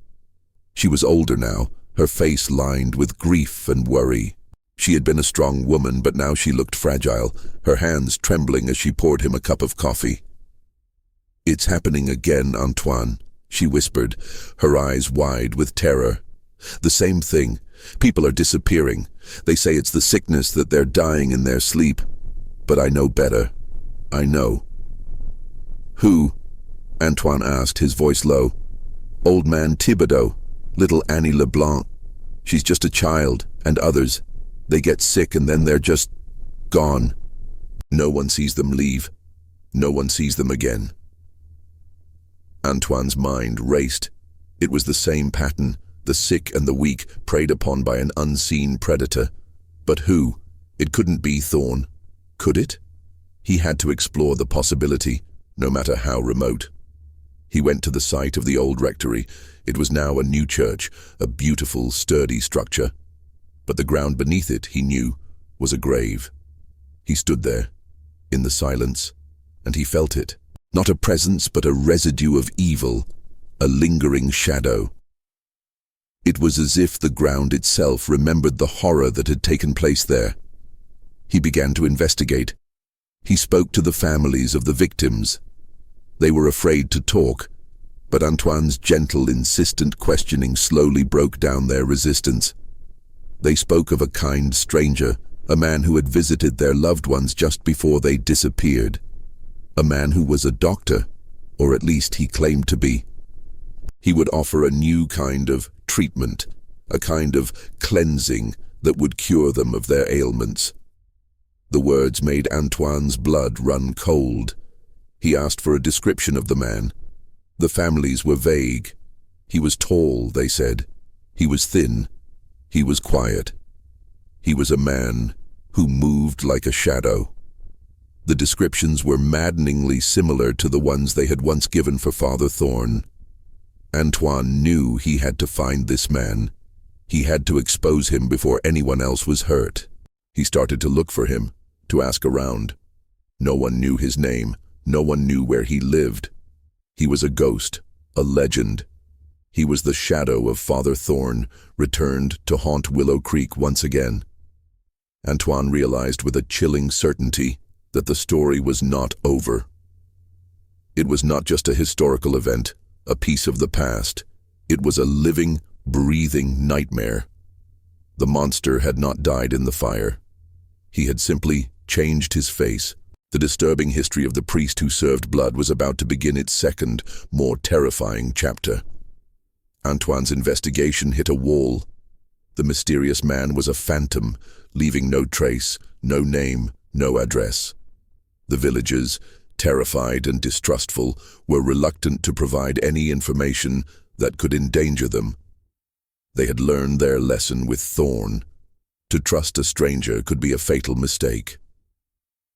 She was older now, her face lined with grief and worry. She had been a strong woman, but now she looked fragile, her hands trembling as she poured him a cup of coffee. "It's happening again, Antoine," she whispered, her eyes wide with terror. "The same thing. People are disappearing. They say it's the sickness, that they're dying in their sleep. But I know better. I know." "Who?" Antoine asked, his voice low. "Old man Thibodeau, little Annie Leblanc. She's just a child, and others. They get sick and then they're just gone. No one sees them leave. No one sees them again." Antoine's mind raced. It was the same pattern, the sick and the weak preyed upon by an unseen predator. But who? It couldn't be Thorne. Could it? He had to explore the possibility, no matter how remote. He went to the site of the old rectory. It was now a new church, a beautiful, sturdy structure. But the ground beneath it, he knew, was a grave. He stood there, in the silence, and he felt it. Not a presence, but a residue of evil, a lingering shadow. It was as if the ground itself remembered the horror that had taken place there. He began to investigate. He spoke to the families of the victims. They were afraid to talk, but Antoine's gentle, insistent questioning slowly broke down their resistance. They spoke of a kind stranger, a man who had visited their loved ones just before they disappeared. A man who was a doctor, or at least he claimed to be. He would offer a new kind of treatment, a kind of cleansing that would cure them of their ailments. The words made Antoine's blood run cold. He asked for a description of the man. The families were vague. He was tall, they said. He was thin. He was quiet. He was a man who moved like a shadow. The descriptions were maddeningly similar to the ones they had once given for Father Thorne. Antoine knew he had to find this man. He had to expose him before anyone else was hurt. He started to look for him, to ask around. No one knew his name. No one knew where he lived. He was a ghost, a legend. He was the shadow of Father Thorne, returned to haunt Willow Creek once again. Antoine realized with a chilling certainty that the story was not over. It was not just a historical event, a piece of the past. It was a living, breathing nightmare. The monster had not died in the fire. He had simply changed his face. The disturbing history of the priest who served blood was about to begin its second, more terrifying chapter. Antoine's investigation hit a wall. The mysterious man was a phantom, leaving no trace, no name, no address. The villagers, terrified and distrustful, were reluctant to provide any information that could endanger them. They had learned their lesson with Thorne. To trust a stranger could be a fatal mistake.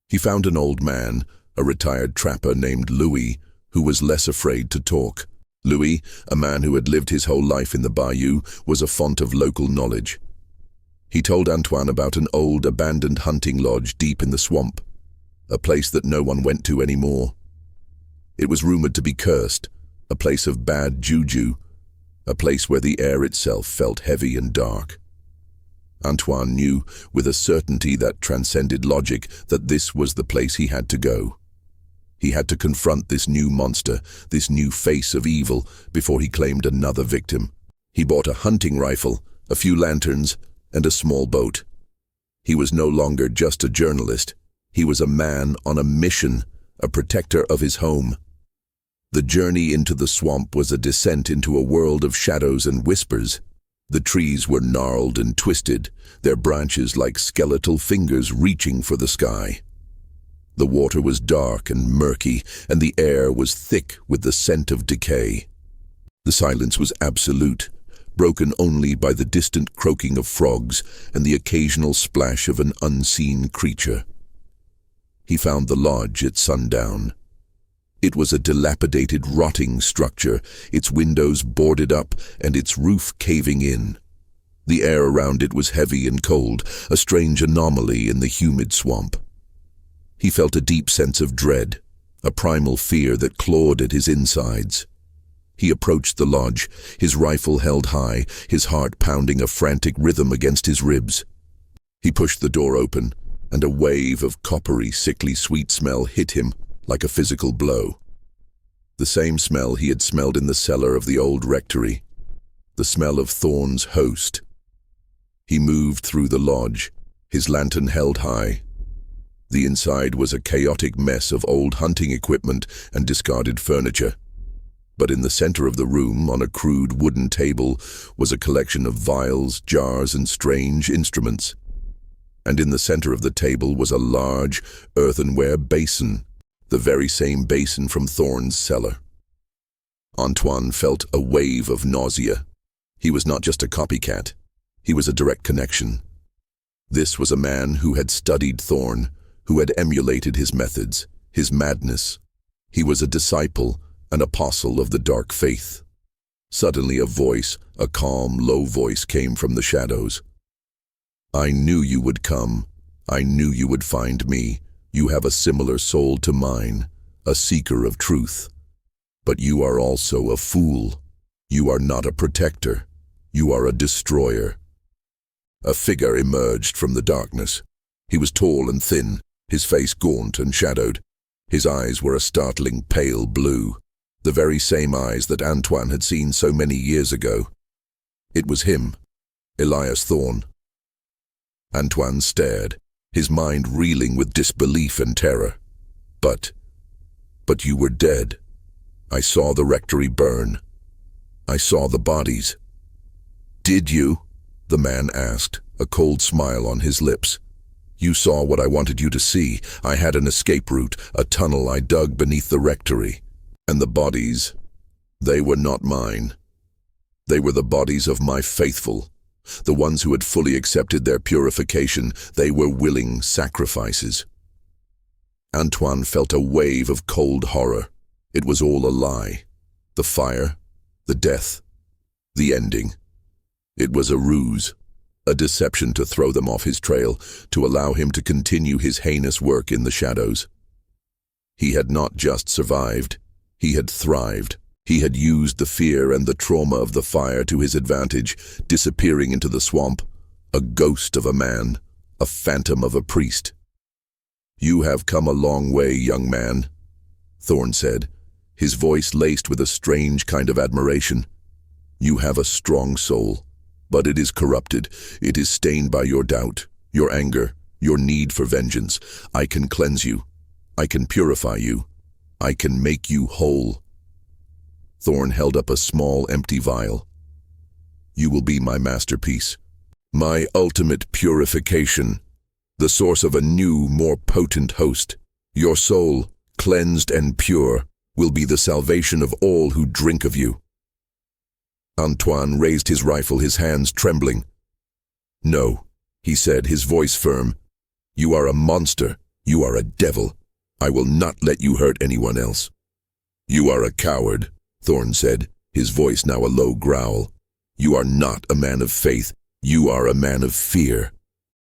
He found an old man, a retired trapper named Louis, who was less afraid to talk. Louis, a man who had lived his whole life in the bayou, was a font of local knowledge. He told Antoine about an old, abandoned hunting lodge deep in the swamp, a place that no one went to anymore. It was rumored to be cursed, a place of bad juju, a place where the air itself felt heavy and dark. Antoine knew with a certainty that transcended logic that this was the place he had to go. He had to confront this new monster, this new face of evil, before he claimed another victim. He bought a hunting rifle, a few lanterns, and a small boat. He was no longer just a journalist. He was a man on a mission, a protector of his home. The journey into the swamp was a descent into a world of shadows and whispers. The trees were gnarled and twisted, their branches like skeletal fingers reaching for the sky. The water was dark and murky, and the air was thick with the scent of decay. The silence was absolute, broken only by the distant croaking of frogs and the occasional splash of an unseen creature. He found the lodge at sundown. It was a dilapidated, rotting structure, its windows boarded up and its roof caving in. The air around it was heavy and cold, a strange anomaly in the humid swamp. He felt a deep sense of dread, a primal fear that clawed at his insides. He approached the lodge, his rifle held high, his heart pounding a frantic rhythm against his ribs. He pushed the door open, and a wave of coppery, sickly sweet smell hit him like a physical blow. The same smell he had smelled in the cellar of the old rectory, the smell of Thorne's host. He moved through the lodge, his lantern held high. The inside was a chaotic mess of old hunting equipment and discarded furniture. But in the center of the room, on a crude wooden table, was a collection of vials, jars, and strange instruments. And in the center of the table was a large, earthenware basin, the very same basin from Thorne's cellar. Antoine felt a wave of nausea. He was not just a copycat. He was a direct connection. This was a man who had studied Thorne, who had emulated his methods, his madness. He was a disciple, an apostle of the dark faith. Suddenly a voice, a calm, low voice, came from the shadows. "I knew you would come. I knew you would find me. You have a similar soul to mine, a seeker of truth. But you are also a fool. You are not a protector. You are a destroyer." A figure emerged from the darkness. He was tall and thin, his face gaunt and shadowed. His eyes were a startling pale blue, the very same eyes that Antoine had seen so many years ago. It was him, Elias Thorne. Antoine stared, his mind reeling with disbelief and terror. But you were dead. I saw the rectory burn. I saw the bodies." "Did you?" the man asked, a cold smile on his lips. "You saw what I wanted you to see. I had an escape route, a tunnel I dug beneath the rectory. And the bodies, they were not mine. They were the bodies of my faithful, the ones who had fully accepted their purification. They were willing sacrifices." Antoine felt a wave of cold horror. It was all a lie. The fire, the death, the ending. It was a ruse, a deception to throw them off his trail, to allow him to continue his heinous work in the shadows. He had not just survived, he had thrived. He had used the fear and the trauma of the fire to his advantage, disappearing into the swamp, a ghost of a man, a phantom of a priest. "You have come a long way, young man," Thorne said, his voice laced with a strange kind of admiration. "You have a strong soul, but it is corrupted. It is stained by your doubt, your anger, your need for vengeance. I can cleanse you. I can purify you. I can make you whole." Thorne held up a small, empty vial. "You will be my masterpiece, my ultimate purification, the source of a new, more potent host. Your soul, cleansed and pure, will be the salvation of all who drink of you." Antoine raised his rifle, his hands trembling. "No," he said, his voice firm. "You are a monster. You are a devil. I will not let you hurt anyone else." "You are a coward," Thorne said, his voice now a low growl. "You are not a man of faith. You are a man of fear."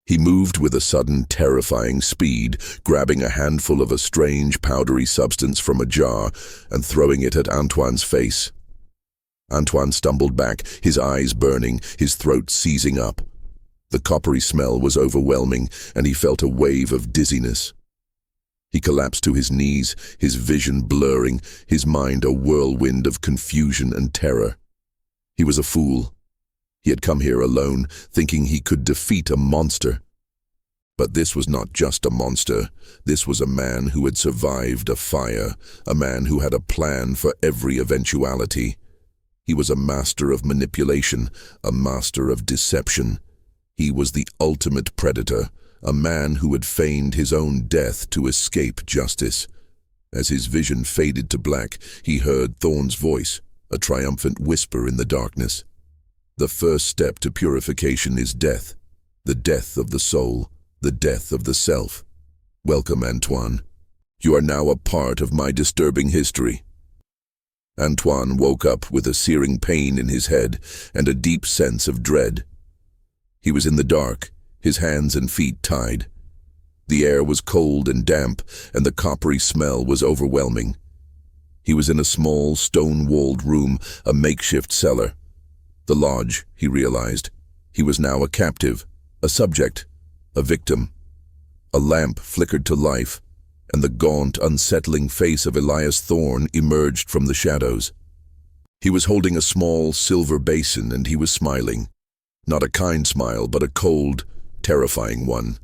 He moved with a sudden, terrifying speed, grabbing a handful of a strange, powdery substance from a jar and throwing it at Antoine's face. Antoine stumbled back, his eyes burning, his throat seizing up. The coppery smell was overwhelming, and he felt a wave of dizziness. He collapsed to his knees, his vision blurring, his mind a whirlwind of confusion and terror. He was a fool. He had come here alone, thinking he could defeat a monster. But this was not just a monster. This was a man who had survived a fire, a man who had a plan for every eventuality. He was a master of manipulation, a master of deception. He was the ultimate predator, a man who had feigned his own death to escape justice. As his vision faded to black, he heard Thorne's voice, a triumphant whisper in the darkness. The first step to purification is death, the death of the soul, the death of the self. Welcome, Antoine. You are now a part of my disturbing history. Antoine woke up with a searing pain in his head and a deep sense of dread. He was in the dark, his hands and feet tied. The air was cold and damp, and the coppery smell was overwhelming. He was in a small, stone-walled room, a makeshift cellar. The lodge, he realized. He was now a captive, a subject, a victim. A lamp flickered to life, and the gaunt, unsettling face of Elias Thorne emerged from the shadows. He was holding a small silver basin, and he was smiling. Not a kind smile, but a cold, terrifying one.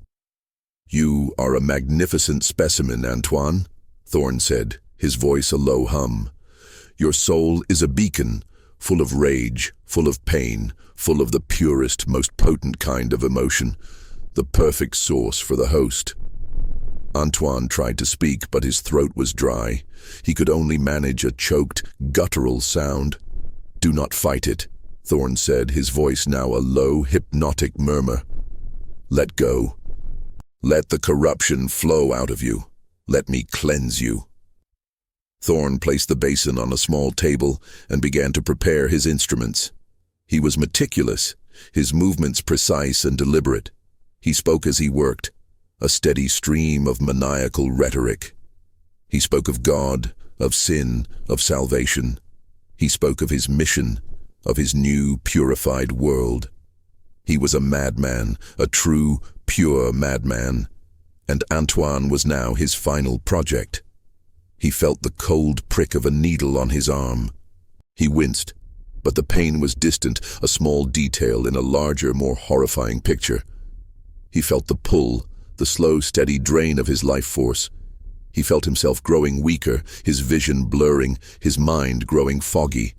"You are a magnificent specimen, Antoine," Thorne said, his voice a low hum. "Your soul is a beacon, full of rage, full of pain, full of the purest, most potent kind of emotion, the perfect sauce for the host." Antoine tried to speak, but his throat was dry. He could only manage a choked, guttural sound. "Do not fight it," Thorne said, his voice now a low, hypnotic murmur. "Let go. Let the corruption flow out of you. Let me cleanse you." Thorne placed the basin on a small table and began to prepare his instruments. He was meticulous, his movements precise and deliberate. He spoke as he worked, a steady stream of maniacal rhetoric. He spoke of God, of sin, of salvation. He spoke of his mission, of his new, purified world. He was a madman, a true, pure madman, and Antoine was now his final project. He felt the cold prick of a needle on his arm. He winced, but the pain was distant, a small detail in a larger, more horrifying picture. He felt the pull, the slow, steady drain of his life force. He felt himself growing weaker, his vision blurring, his mind growing foggy.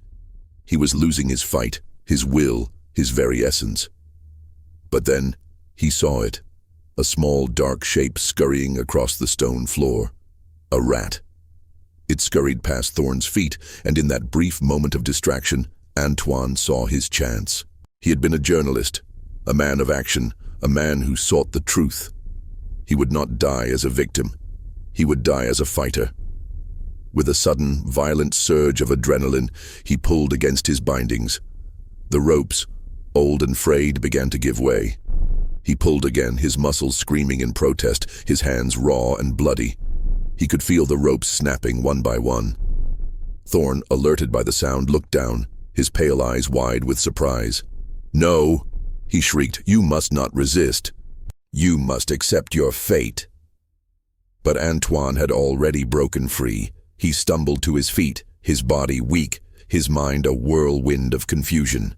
He was losing his fight, his will, his very essence. But then he saw it, a small dark shape scurrying across the stone floor. A rat. It scurried past Thorne's feet, and in that brief moment of distraction, Antoine saw his chance. He had been a journalist, a man of action, a man who sought the truth. He would not die as a victim. He would die as a fighter. With a sudden, violent surge of adrenaline, he pulled against his bindings. The ropes, old and frayed, began to give way. He pulled again, his muscles screaming in protest, his hands raw and bloody. He could feel the ropes snapping one by one. Thorne, alerted by the sound, looked down, his pale eyes wide with surprise. "No," he shrieked, "you must not resist. You must accept your fate." But Antoine had already broken free. He stumbled to his feet, his body weak, his mind a whirlwind of confusion.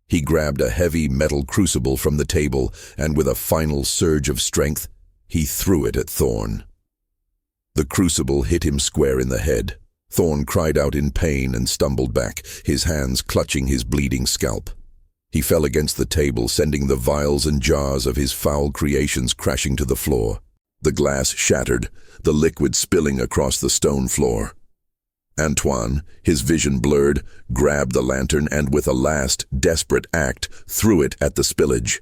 He grabbed a heavy metal crucible from the table, and with a final surge of strength, he threw it at Thorne. The crucible hit him square in the head. Thorne cried out in pain and stumbled back, his hands clutching his bleeding scalp. He fell against the table, sending the vials and jars of his foul creations crashing to the floor. The glass shattered, the liquid spilling across the stone floor. Antoine, his vision blurred, grabbed the lantern and with a last, desperate act, threw it at the spillage.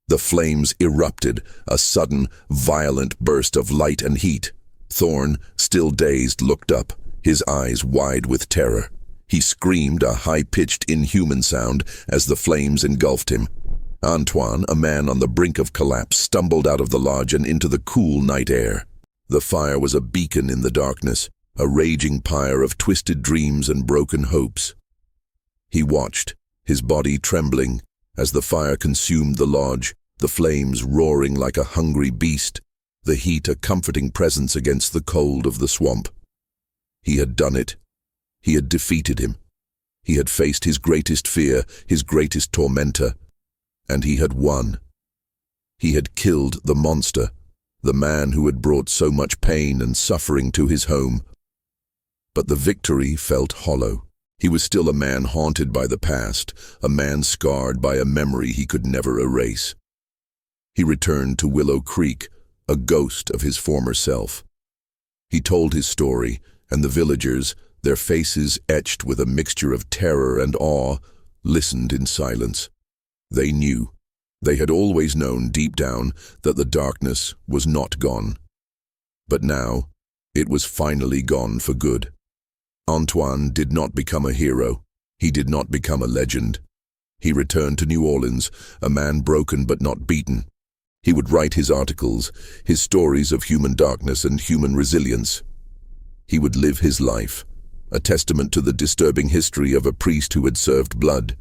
The flames erupted, a sudden, violent burst of light and heat. Thorne, still dazed, looked up, his eyes wide with terror. He screamed a high-pitched, inhuman sound as the flames engulfed him. Antoine, a man on the brink of collapse, stumbled out of the lodge and into the cool night air. The fire was a beacon in the darkness, a raging pyre of twisted dreams and broken hopes. He watched, his body trembling, as the fire consumed the lodge, the flames roaring like a hungry beast, the heat a comforting presence against the cold of the swamp. He had done it. He had defeated him. He had faced his greatest fear, his greatest tormentor, and he had won. He had killed the monster, the man who had brought so much pain and suffering to his home. But the victory felt hollow. He was still a man haunted by the past, a man scarred by a memory he could never erase. He returned to Willow Creek, a ghost of his former self. He told his story, and the villagers, their faces etched with a mixture of terror and awe, listened in silence. They knew. They had always known deep down that the darkness was not gone. But now, it was finally gone for good. Antoine did not become a hero. He did not become a legend. He returned to New Orleans, a man broken but not beaten. He would write his articles, his stories of human darkness and human resilience. He would live his life, a testament to the disturbing history of a priest who had served blood,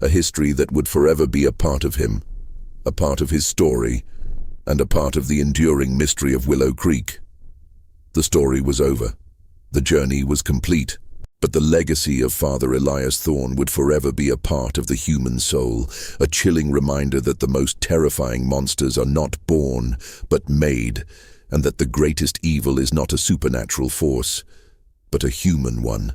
a history that would forever be a part of him, a part of his story, and a part of the enduring mystery of Willow Creek. The story was over. The journey was complete, but the legacy of Father Elias Thorne would forever be a part of the human soul, a chilling reminder that the most terrifying monsters are not born, but made, and that the greatest evil is not a supernatural force, but a human one.